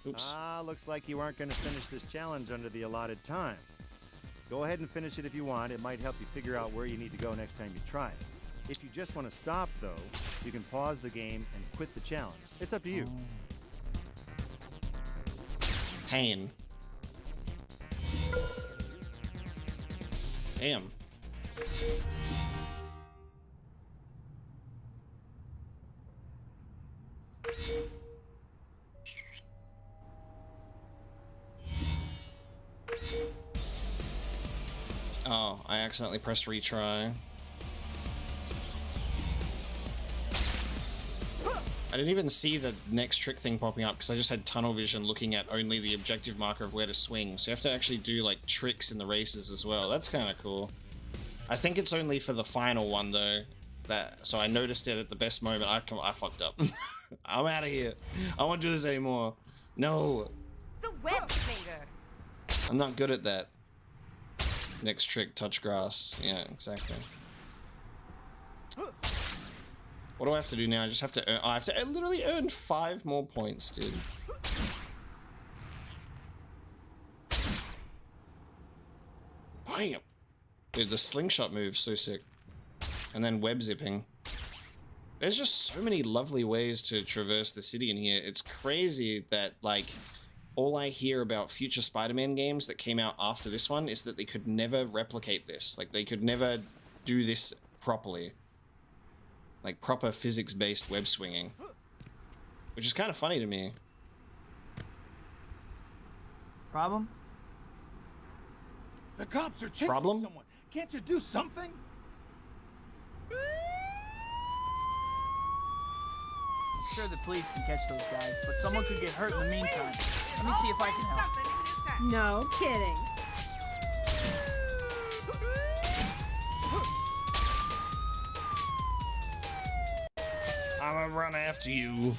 Oops. Looks like you aren't going to finish this challenge under the allotted time. Go ahead and finish it if you want. It might help you figure out where you need to go next time you try it. If you just want to stop, though, you can pause the game and quit the challenge. It's up to you. Pain. Damn. Oh, I accidentally pressed retry. I didn't even see the next trick thing popping up because I just had tunnel vision looking at only the objective marker of where to swing. So you have to actually do like tricks in the races as well. That's kind of cool. I think it's only for the final one though. So I noticed it at the best moment. I fucked up. I'm out of here. I won't do this anymore. No. The web finger. I'm not good at that. Next trick, touch grass. Yeah, exactly. What do I have to do now? I just have to earn... I have to literally earn 5 more points, dude. Bam! Dude, the slingshot move's so sick. And then web zipping. There's just so many lovely ways to traverse the city in here. It's crazy that, like, all I hear about future Spider-Man games that came out after this one is that they could never replicate this. Like, they could never do this properly. Like, proper physics-based web swinging. Which is kind of funny to me. Problem? The cops are chasing Problem? someone. Can't you do something? Sure, the police can catch those guys, but someone could get hurt in the meantime. Let me see if I can help. No kidding. I'm gonna run after you.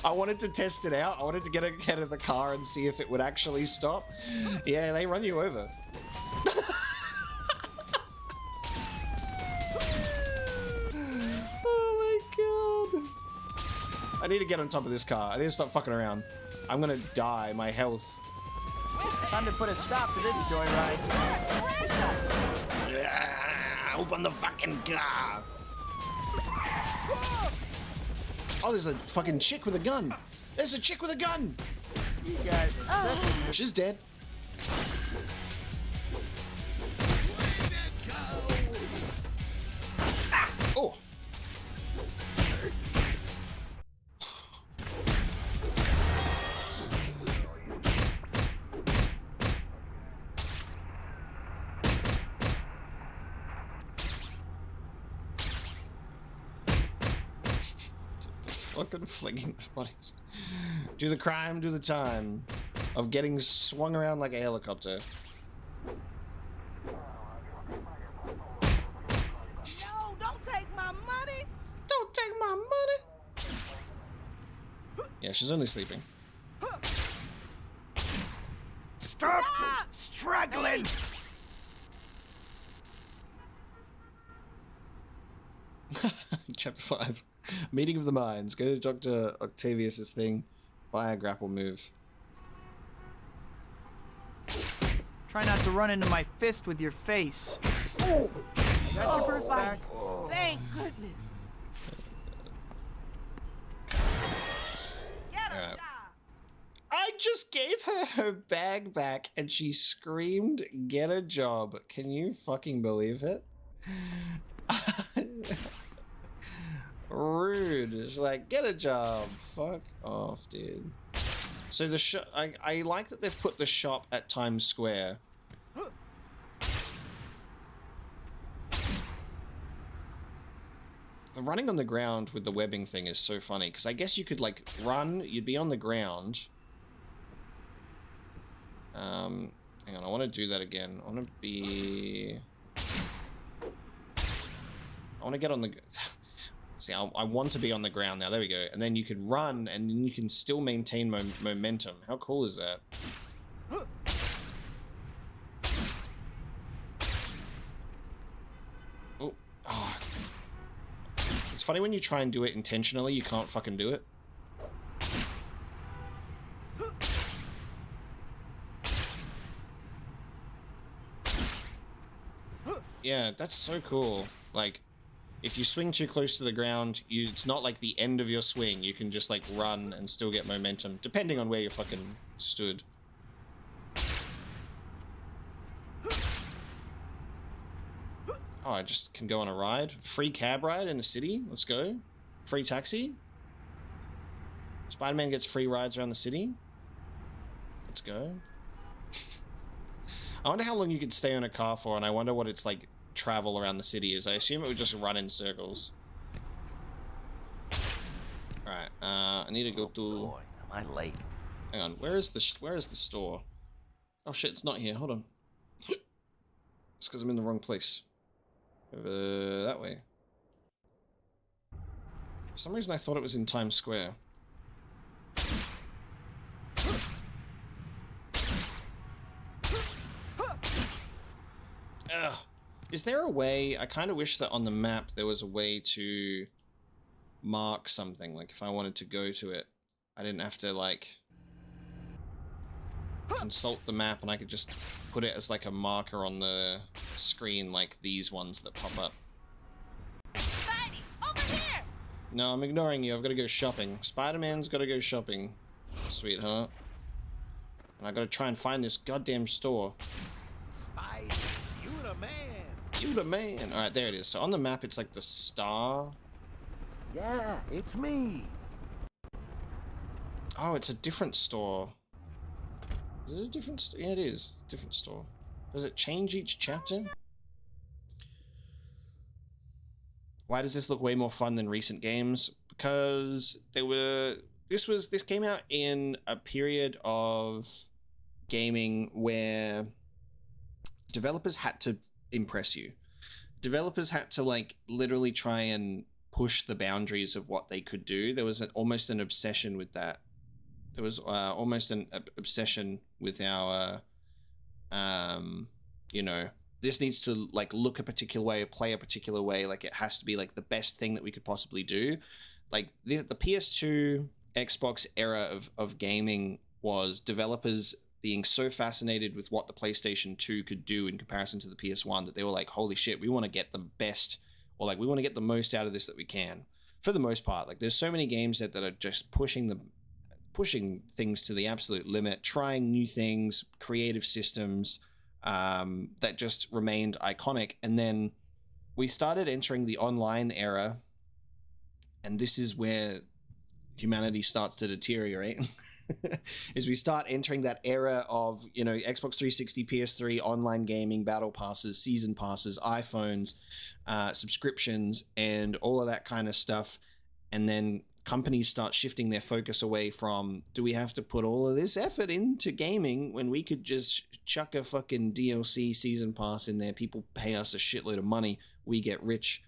I wanted to test it out. I wanted to get out of the car and see if it would actually stop. Yeah, they run you over. I need to get on top of this car. I need to stop fucking around. I'm gonna die. My health. Time to put a stop to this joyride. Yeah, open the fucking car. Oh, there's a fucking chick with a gun. There's a chick with a gun. You guys. She's dead. Oh. Fucking flinging the bodies. Do the crime, do the time of getting swung around like a helicopter. No, don't take my money. Don't take my money. Yeah, she's only sleeping. Stop struggling! Chapter 5. Meeting of the Minds. Go to Dr. Octavius's thing. Buy a grapple move. Try not to run into my fist with your face. Oh. Got your first back. Thank goodness. Alright. I just gave her bag back and she screamed, "Get a job." Can you fucking believe it? Rude. It's like, get a job. Fuck off, dude. So the shop, I like that they've put the shop at Times Square. The running on the ground with the webbing thing is so funny, because I guess you could, like, run, you'd be on the ground. Hang on, I want to do that again. I want to be... I want to get on the... See, I want to be on the ground now. There we go. And then you can run, and then you can still maintain momentum. How cool is that? Oh. It's funny when you try and do it intentionally, you can't fucking do it. Yeah, that's so cool. Like, if you swing too close to the ground, it's not like the end of your swing. You can just, like, run and still get momentum, depending on where you fucking stood. Oh, I just can go on a ride. Free cab ride in the city. Let's go. Free taxi. Spider-Man gets free rides around the city. Let's go. I wonder how long you could stay on a car for, and I wonder what it's like travel around the city is. I assume it would just run in circles. Alright, I need to go to... Boy, am I late. Hang on, where is the store? Oh shit, it's not here. Hold on. It's because I'm in the wrong place. That way. For some reason I thought it was in Times Square. Ugh. Is there a way... I kind of wish that on the map there was a way to mark something. Like, if I wanted to go to it, I didn't have to, like, consult the map, and I could just put it as, like, a marker on the screen, like these ones that pop up. Spidey, over here! No, I'm ignoring you. I've got to go shopping. Spider-Man's got to go shopping, sweetheart. And I got to try and find this goddamn store. Spidey, you the man. You the man. Alright, there it is. So on the map, it's like the star. Yeah, it's me. Oh, it's a different store. Is it a different store? Yeah, it is. Different store. Does it change each chapter? Why does this look way more fun than recent games? Because this came out in a period of gaming where developers had to impress you. Developers had to, like, literally try and push the boundaries of what they could do. There was almost an obsession with that. There was almost an obsession with our, you know, this needs to, like, look a particular way, play a particular way. Like, it has to be, like, the best thing that we could possibly do. like the PS2, Xbox era of gaming was developers being so fascinated with what the PlayStation 2 could do in comparison to the PS1 that they were like, holy shit, we want to get the best, or like we want to get the most out of this that we can. For the most part, like there's so many games that are just pushing things to the absolute limit, trying new things, creative systems that just remained iconic. And then we started entering the online era, and this is where humanity starts to deteriorate. Is we start entering that era of, you know, Xbox 360, PS3, online gaming, battle passes, season passes, iPhones, subscriptions, and all of that kind of stuff. And then companies start shifting their focus away from, do we have to put all of this effort into gaming when we could just chuck a fucking DLC season pass in there, people pay us a shitload of money, we get rich.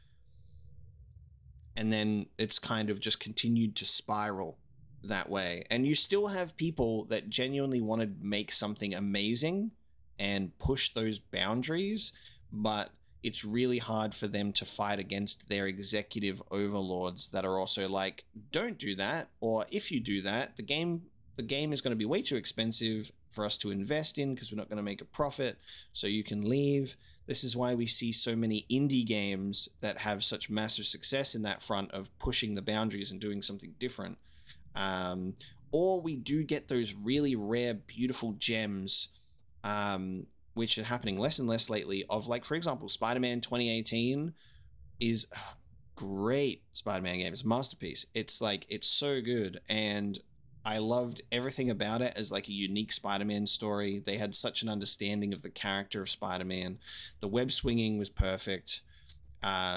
And then it's kind of just continued to spiral that way. And you still have people that genuinely want to make something amazing and push those boundaries, but it's really hard for them to fight against their executive overlords that are also like, don't do that, or if you do that, the game is going to be way too expensive for us to invest in because we're not going to make a profit, so you can leave. This is why we see so many indie games that have such massive success in that front of pushing the boundaries and doing something different. Or we do get those really rare, beautiful gems, which are happening less and less lately, of like, for example, Spider-Man 2018 is a great Spider-Man game. It's a masterpiece. It's like, it's so good. And I loved everything about it as like a unique Spider-Man story. They had such an understanding of the character of Spider-Man. The web swinging was perfect.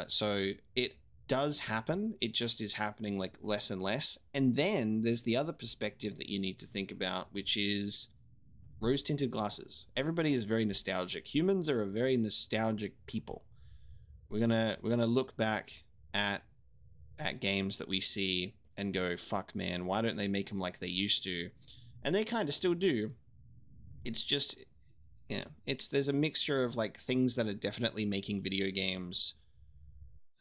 So it does happen. It just is happening like less and less. And then there's the other perspective that you need to think about, which is rose-tinted glasses. Everybody is very nostalgic. Humans are a very nostalgic people. We're gonna look back at games that we see and go, fuck man, why don't they make them like they used to? And they kind of still do. It's just, yeah, there's a mixture of like things that are definitely making video games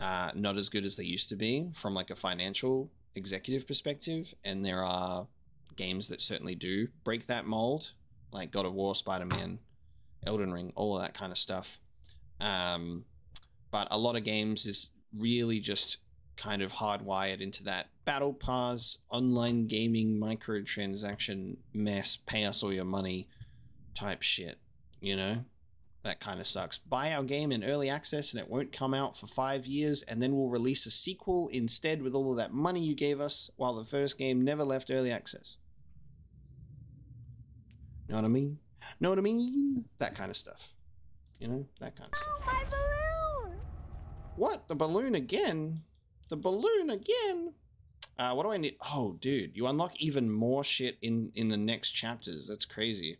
not as good as they used to be from like a financial executive perspective, and there are games that certainly do break that mold, like God of War, Spider-Man, Elden Ring, all of that kind of stuff. But a lot of games is really just kind of hardwired into that battle pass, online gaming, microtransaction mess, pay us all your money type shit, you know? That kind of sucks. Buy our game in early access and it won't come out for 5 years, and then we'll release a sequel instead with all of that money you gave us while the first game never left early access. Know what I mean? Know what I mean? That kind of stuff. You know? That kind of stuff. Oh, my balloon! What? The balloon again? The balloon again? What do I need? Oh, dude, you unlock even more shit in the next chapters. That's crazy.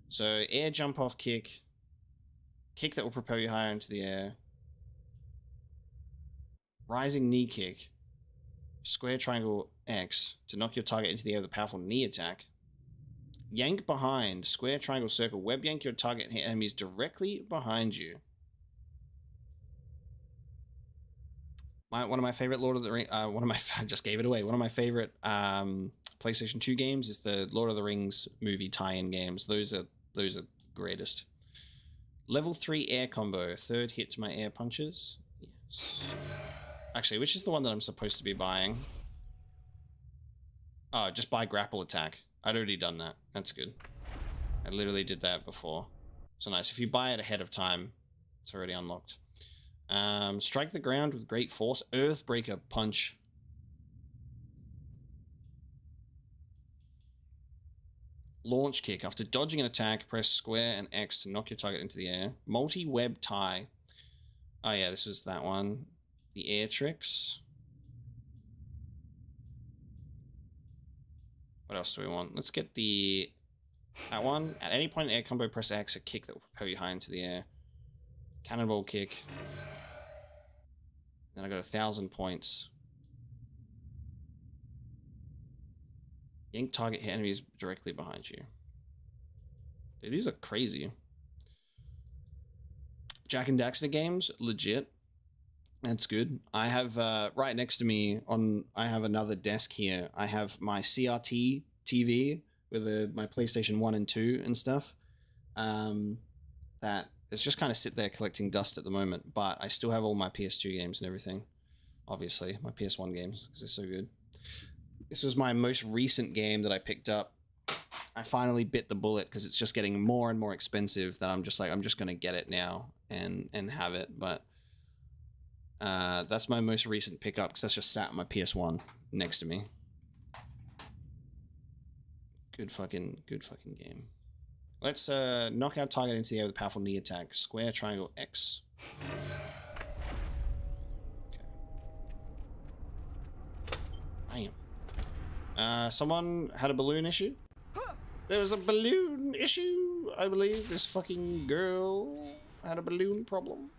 So, air jump off kick. Kick that will propel you higher into the air. Rising knee kick. Square triangle X to knock your target into the air with a powerful knee attack. Yank behind. Square triangle circle. Web yank your target and hit enemies directly behind you. One of my favorite Lord of the Rings, I just gave it away. One of my favorite PlayStation 2 games is the Lord of the Rings movie tie-in games. Those are greatest. Level 3 air combo. Third hit to my air punches. Yes. Actually, which is the one that I'm supposed to be buying? Oh, just buy grapple attack. I'd already done that. That's good. I literally did that before. So nice. If you buy it ahead of time, it's already unlocked. Strike the ground with great force. Earthbreaker punch. Launch kick. After dodging an attack, press square and X to knock your target into the air. Multi-web tie. Oh yeah, this was that one. The air tricks. What else do we want? Let's get that one. At any point in air combo, press X, a kick that will propel you high into the air. Cannonball kick. Then I got 1,000 points. Yank target, hit enemies directly behind you. Dude, these are crazy. Jak and Daxter games, legit. That's good. I have right next to me I have another desk here. I have my CRT TV with my PlayStation 1 and 2 and stuff. That it's just kind of sit there collecting dust at the moment, but I still have all my PS2 games and everything. Obviously, my PS1 games because they're so good. This was my most recent game that I picked up. I finally bit the bullet because it's just getting more and more expensive that I'm just like, I'm just gonna get it now and have it. But that's my most recent pickup because that's just sat on my PS1 next to me. Good fucking game. Let's knock out target into the air with a powerful knee attack. Square, triangle, X. Okay. Bam. Someone had a balloon issue? There was a balloon issue, I believe. This fucking girl had a balloon problem.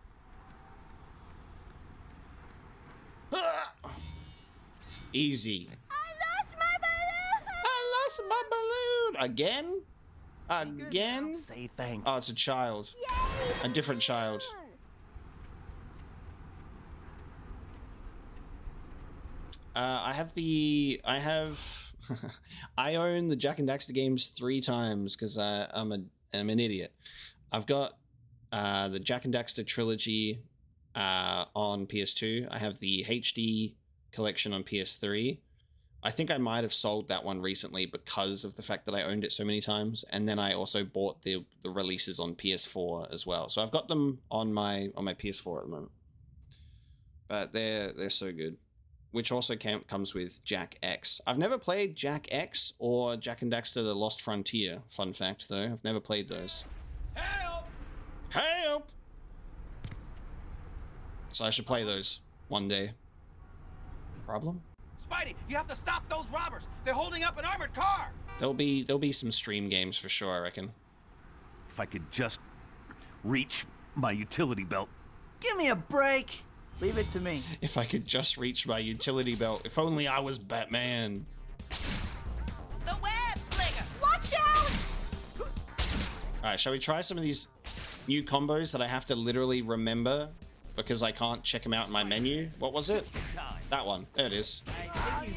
Ah! Easy. I lost my balloon! Again? Again? Say thanks. Oh, it's a child. Yay, a different child. I own the Jak and Daxter games 3 times because I'm an idiot. I've got the Jak and Daxter trilogy on PS2. I have the HD collection on PS3. I think I might have sold that one recently because of the fact that I owned it so many times, and then I also bought the releases on PS4 as well. So I've got them on my PS4 at the moment. But they're so good. Which also comes with Jak X. I've never played Jak X or Jak and Daxter: The Lost Frontier. Fun fact, though, I've never played those. Help! Help! So I should play those one day. Problem? Spidey, you have to stop those robbers. They're holding up an armored car. There'll be some stream games for sure, I reckon. If I could just reach my utility belt. Give me a break. Leave it to me. If I could just reach my utility belt. If only I was Batman. The web slinger. Watch out! Alright, shall we try some of these new combos that I have to literally remember because I can't check them out in my menu? What was it? That one. There it is.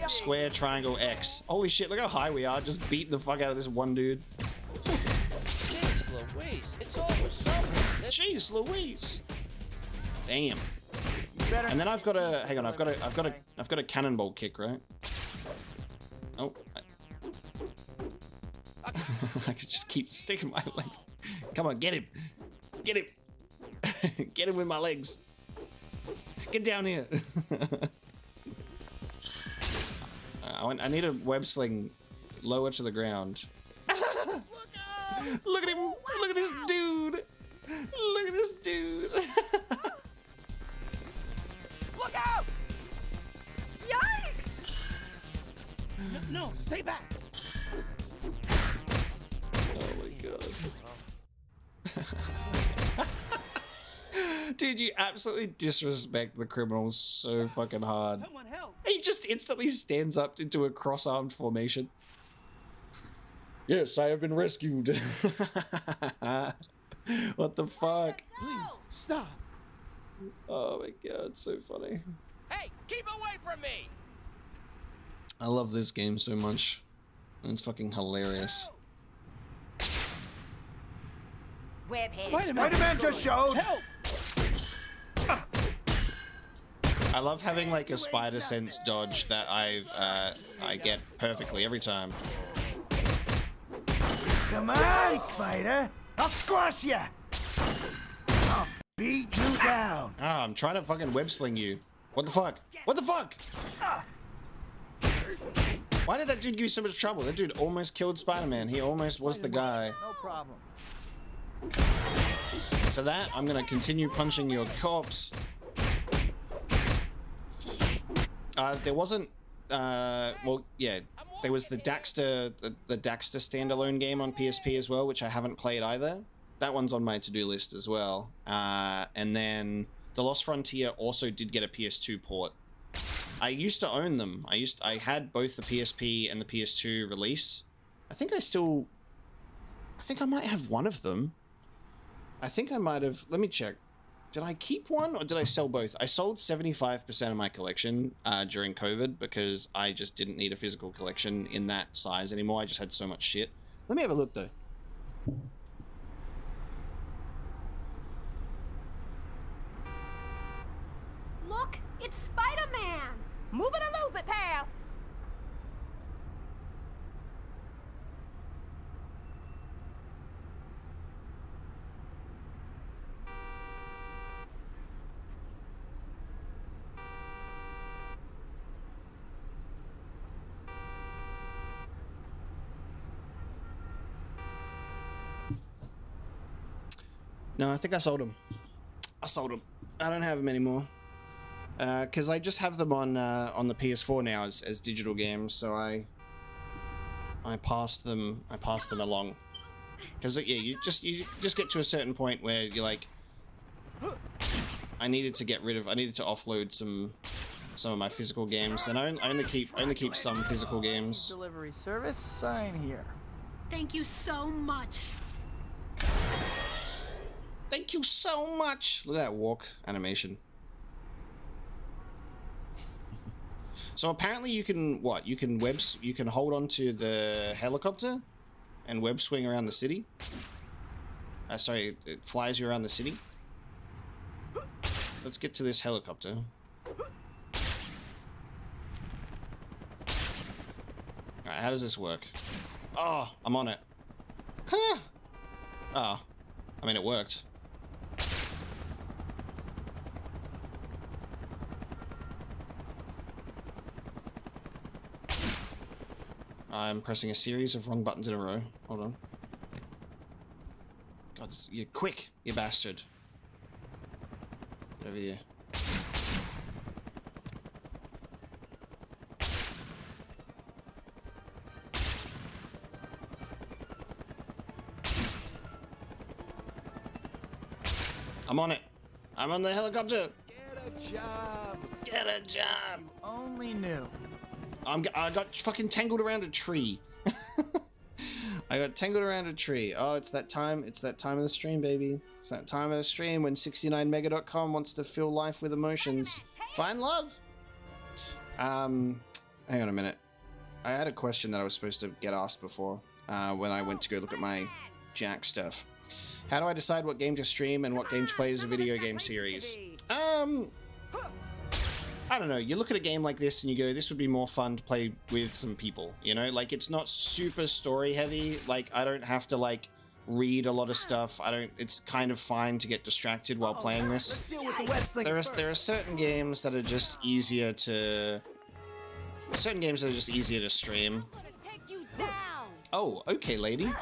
Square, triangle, X. Holy shit, look how high we are. Just beating the fuck out of this one dude. Jeez Louise, it's always something. Jeez Louise. Damn. And then I've got a hang on, I've got a cannonball kick, right? Oh. I could just keep sticking my legs. Come on, get him. Get him. Get him with my legs. Get down here. I need a web sling lower to the ground. Look at him. Look at this dude. Look at this dude. Look out! Yikes! No, stay back. Oh my god. Dude, you absolutely disrespect the criminals so fucking hard. Someone help. He just instantly stands up into a cross-armed formation. Yes, I have been rescued. What the fuck? Please, stop. Oh my god, so funny. Hey, keep away from me! I love this game so much. It's fucking hilarious. Spider-Man just showed. Help! I love having like a spider sense dodge that I get perfectly every time. Come on, Spider! I'll squash you! I'll beat you down! Ah, I'm trying to fucking web sling you. What the fuck? What the fuck? Why did that dude give you so much trouble? That dude almost killed Spider-Man. He almost was the guy. No problem. For that, I'm gonna continue punching your corpse. There wasn't, well, yeah, there was the Daxter, the Daxter standalone game on PSP as well, which I haven't played either. That one's on my to-do list as well. And then The Lost Frontier also did get a PS2 port. I used to own them. I had both the PSP and the PS2 release. I think I might have one of them. I think I might have, let me check. Did I keep one or did I sell both? I sold 75% of my collection during COVID because I just didn't need a physical collection in that size anymore. I just had so much shit. Let me have a look though. Look, it's Spider-Man! Move it or lose it, pal! No, I think I sold them. I sold them. I don't have them anymore. Because I just have them on the PS4 now as digital games, so I pass them along. Because yeah, you just get to a certain point where you're like, I needed to offload some of my physical games, and I only keep some physical games. Delivery service, sign here. Thank you so much. Thank you so much. Look at that walk animation. So apparently you can you can hold on to the helicopter and web swing around the city. Sorry, it flies you around the city. Let's get to this helicopter. Alright, how does this work? Oh, I'm on it. Huh. Oh, I mean, it worked. I'm pressing a series of wrong buttons in a row. Hold on. God, you're quick, you bastard. Get over here. I'm on it. I'm on the helicopter. Get a job. Get a job. Only knew. I got fucking tangled around a tree. I got tangled around a tree. Oh, it's that time. It's that time of the stream, baby. It's that time of the stream when 69mega.com wants to fill life with emotions. Find love. Hang on a minute. I had a question that I was supposed to get asked before when I went to go look at my Jack stuff. How do I decide what game to stream and what game to play as a video game series? I don't know, you look at a game like this and you go, this would be more fun to play with some people, you know? Like, it's not super story heavy. Like, I don't have to, like, read a lot of stuff. It's kind of fine to get distracted while playing this. There are certain games that are just easier to... Certain games that are just easier to stream. Oh, okay, lady.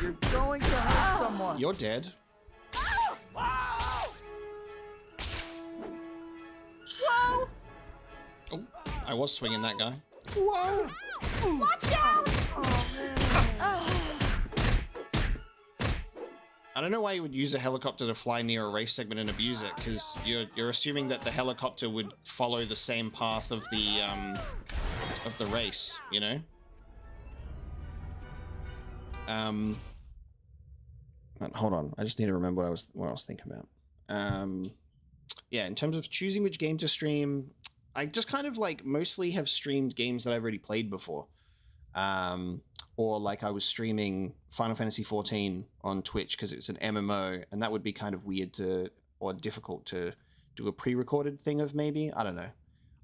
You're going to hurt someone. You're dead. Whoa! Oh, I was swinging that guy. Whoa! Watch out! I don't know why you would use a helicopter to fly near a race segment and abuse it, because you're assuming that the helicopter would follow the same path of the race, you know? Hold on, I just need to remember what I was thinking about. Yeah, in terms of choosing which game to stream, I just kind of like mostly have streamed games that I've already played before. Or like I was streaming Final Fantasy XIV on Twitch because it's an MMO, and that would be kind of weird or difficult to do a pre-recorded thing of maybe. I don't know.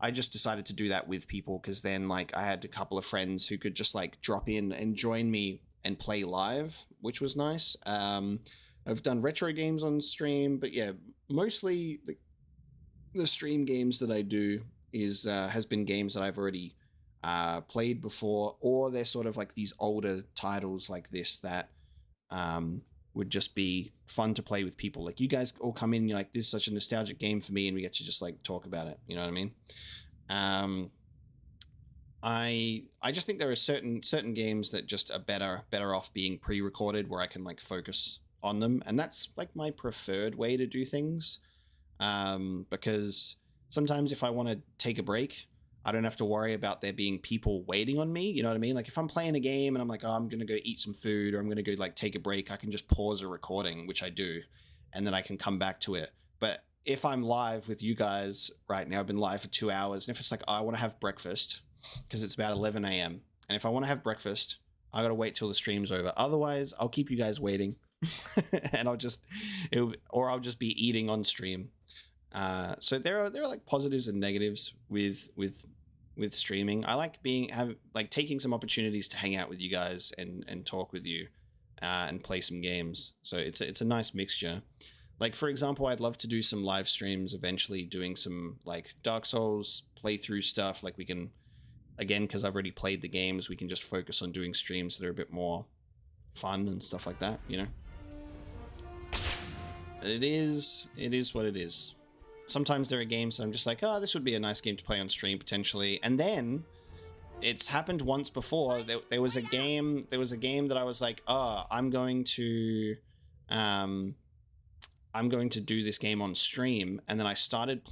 I just decided to do that with people because then like I had a couple of friends who could just like drop in and join me and play live, which was nice. I've done retro games on stream, but yeah, mostly the stream games that I do has been games that I've already played before, or they're sort of like these older titles like this that would just be fun to play with people. Like you guys all come in, you're like, this is such a nostalgic game for me, and we get to just like talk about it. You know what I mean? I just think there are certain games that just are better off being pre-recorded, where I can like focus on them, and that's like my preferred way to do things. Because sometimes if I want to take a break, I don't have to worry about there being people waiting on me. You know what I mean? Like if I'm playing a game and I'm like, oh, I'm going to go eat some food, or I'm going to go like take a break, I can just pause a recording, which I do. and then I can come back to it. But if I'm live with you guys right now, I've been live for 2 hours, and if it's like, oh, I want to have breakfast because it's about 11 a.m. and if I want to have breakfast, I got to wait till the stream's over. Otherwise, I'll keep you guys waiting and I'll just be eating on stream. So there are like positives and negatives with streaming. I like taking some opportunities to hang out with you guys and talk with you and play some games. So it's a nice mixture. Like, for example, I'd love to do some live streams eventually, doing some like Dark Souls playthrough stuff. Like, we can, again, because I've already played the games, we can just focus on doing streams that are a bit more fun and stuff like that, you know? It is what it is. Sometimes there are games that I'm just like, oh, this would be a nice game to play on stream potentially. And then it's happened once before. There was a game that I was like, oh, I'm going to do this game on stream. And then I started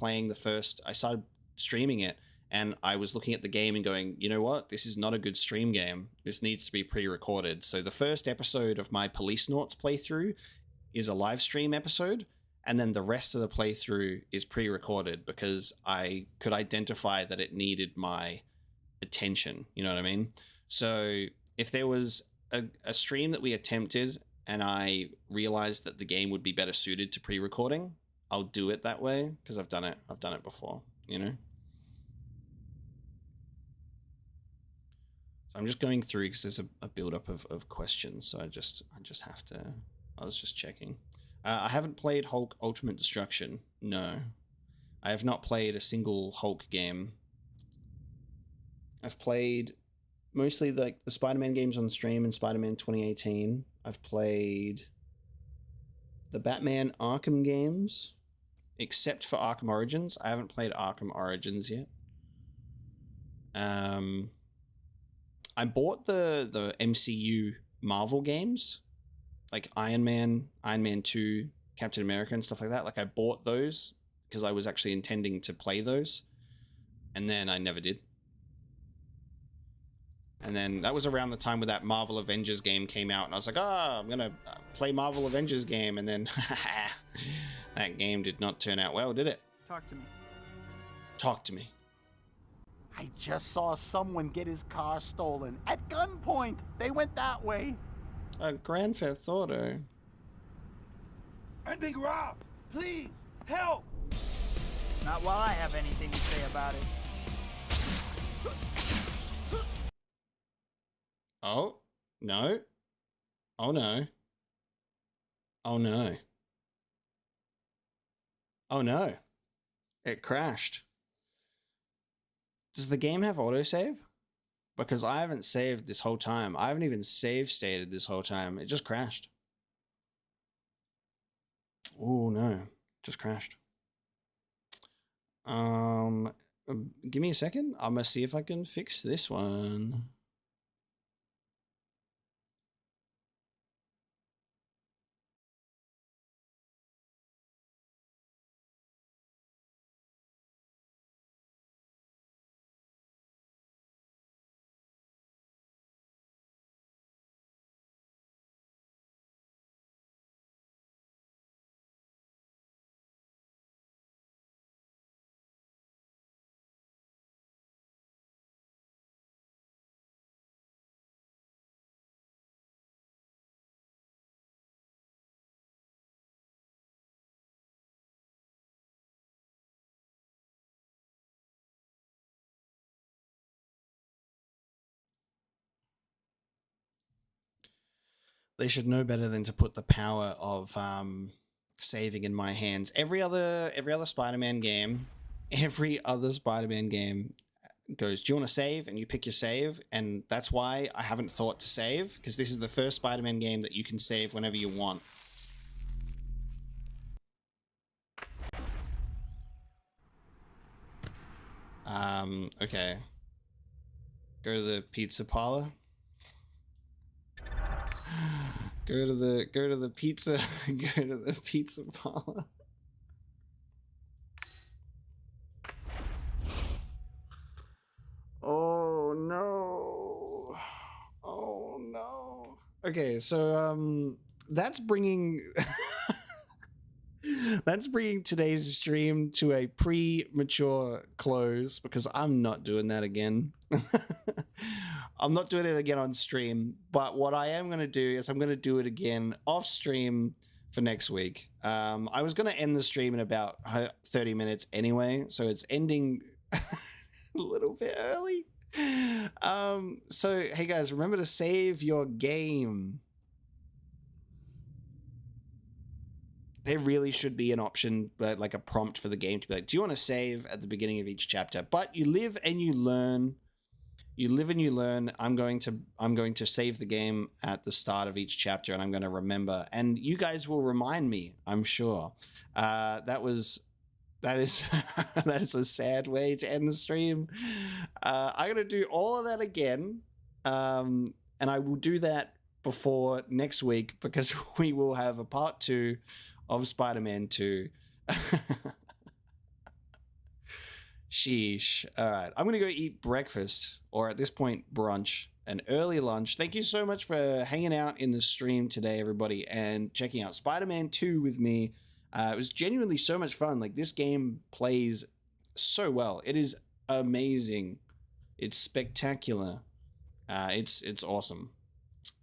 streaming it, and I was looking at the game and going, you know what? This is not a good stream game. This needs to be pre-recorded. So the first episode of my Police Noughts playthrough is a live stream episode, and then the rest of the playthrough is pre-recorded because I could identify that it needed my attention. You know what I mean? So if there was a stream that we attempted and I realized that the game would be better suited to pre-recording, I'll do it that way because I've done it before, you know? So I'm just going through because there's a build-up of questions, so I just have to... I was just checking. I haven't played Hulk Ultimate Destruction. No. I have not played a single Hulk game. I've played mostly like the Spider-Man games on stream in Spider-Man 2018. I've played the Batman Arkham games, except for Arkham Origins. I haven't played Arkham Origins yet. I bought the MCU Marvel games, like Iron Man 2, Captain America and stuff like that. Like, I bought those because I was actually intending to play those, and then I never did. And then that was around the time where that Marvel Avengers game came out, and I was like, I'm gonna play Marvel Avengers game, and then that game did not turn out well, did it? Talk to me. Talk to me. I just saw someone get his car stolen at gunpoint. They went that way. A Grand Theft Auto. I'm being robbed. Please, help. Not while I have anything to say about it. Oh, no. Oh, no. Oh, no. Oh, no. It crashed. Does the game have autosave? Because I haven't saved this whole time. I haven't even save stated this whole time. It just crashed. Oh, no. Just crashed. Give me a second. I'm going to see if I can fix this one. They should know better than to put the power of saving in my hands. Every other Spider-Man game, goes, do you want to save? And you pick your save, and that's why I haven't thought to save, because this is the first Spider-Man game that you can save whenever you want. Okay. Go to the pizza parlor. Go to the pizza parlor. Oh no. Oh no. Okay, so that's bringing That's bringing today's stream to a premature close because I'm not doing that again. I'm not doing it again on stream, but what I am going to do is I'm going to do it again off stream for next week. I was going to end the stream in about 30 minutes anyway, so it's ending a little bit early. So hey guys, remember to save your game. There really should be an option, but like a prompt for the game to be like, do you want to save at the beginning of each chapter? But you live and you learn. You live and you learn. I'm going to save the game at the start of each chapter, and I'm going to remember. And you guys will remind me, I'm sure. That is that is a sad way to end the stream. I'm going to do all of that again, and I will do that before next week because we will have a part 2 of Spider-Man 2. Sheesh. All right. I'm going to go eat breakfast, or at this point, brunch, an early lunch. Thank you so much for hanging out in the stream today, everybody, and checking out Spider-Man 2 with me. It was genuinely so much fun. Like, this game plays so well. It is amazing. It's spectacular. It's awesome.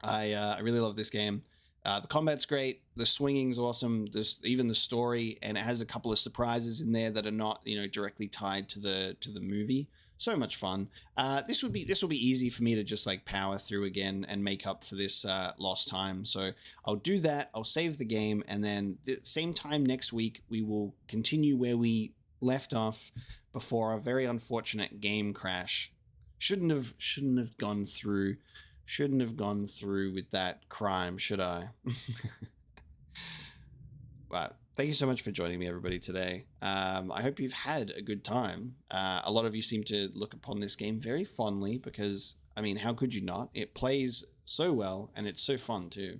I really love this game. The combat's great. The swinging's awesome. There's even the story, and it has a couple of surprises in there that are not, directly tied to the movie. So much fun. This will be easy for me to just like power through again and make up for this lost time. So I'll do that. I'll save the game, and then the same time next week we will continue where we left off before a very unfortunate game crash. Shouldn't have gone through. Shouldn't have gone through with that crime, should I? Wow. Thank you so much for joining me, everybody, today. I hope you've had a good time. A lot of you seem to look upon this game very fondly because, I mean, how could you not? It plays so well, and it's so fun, too.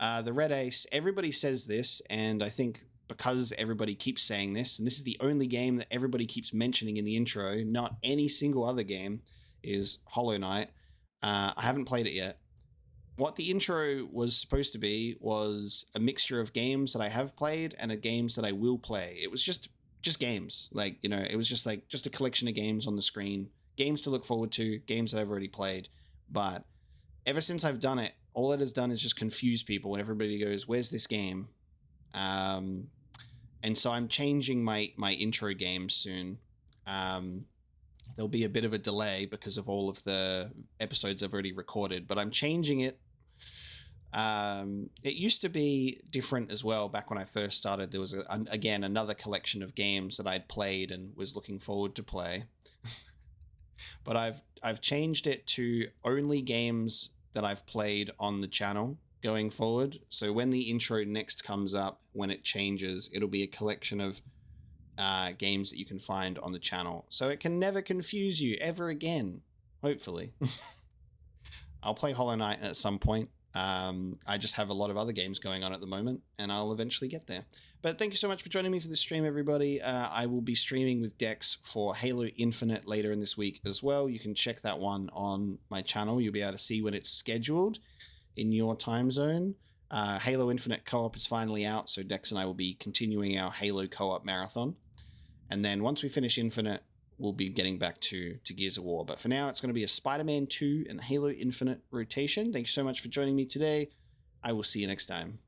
The Red Ace, everybody says this, and I think because everybody keeps saying this, and this is the only game that everybody keeps mentioning in the intro, not any single other game, is Hollow Knight. I haven't played it yet. What the intro was supposed to be was a mixture of games that I have played and games that I will play. It was just games. Like, it was just a collection of games on the screen. Games to look forward to, games that I've already played. But ever since I've done it, all it has done is just confuse people when everybody goes, where's this game? And so I'm changing my intro games soon. There'll be a bit of a delay because of all of the episodes I've already recorded, but I'm changing it. It used to be different as well. Back when I first started, there was again another collection of games that I'd played and was looking forward to play. But I've changed it to only games that I've played on the channel going forward. So when the intro next comes up, when it changes, it'll be a collection of games that you can find on the channel, so it can never confuse you ever again, hopefully. I'll play Hollow Knight at some point. I just have a lot of other games going on at the moment, and I'll eventually get there. But thank you so much for joining me for this stream, everybody. I will be streaming with Dex for Halo Infinite later in this week as well. You can check that one on my channel. You'll be able to see when it's scheduled in your time zone. Halo Infinite co-op is finally out, so Dex and I will be continuing our Halo co-op marathon. And then once we finish Infinite, we'll be getting back to Gears of War. But for now, it's going to be a Spider-Man 2 and Halo Infinite rotation. Thank you so much for joining me today. I will see you next time.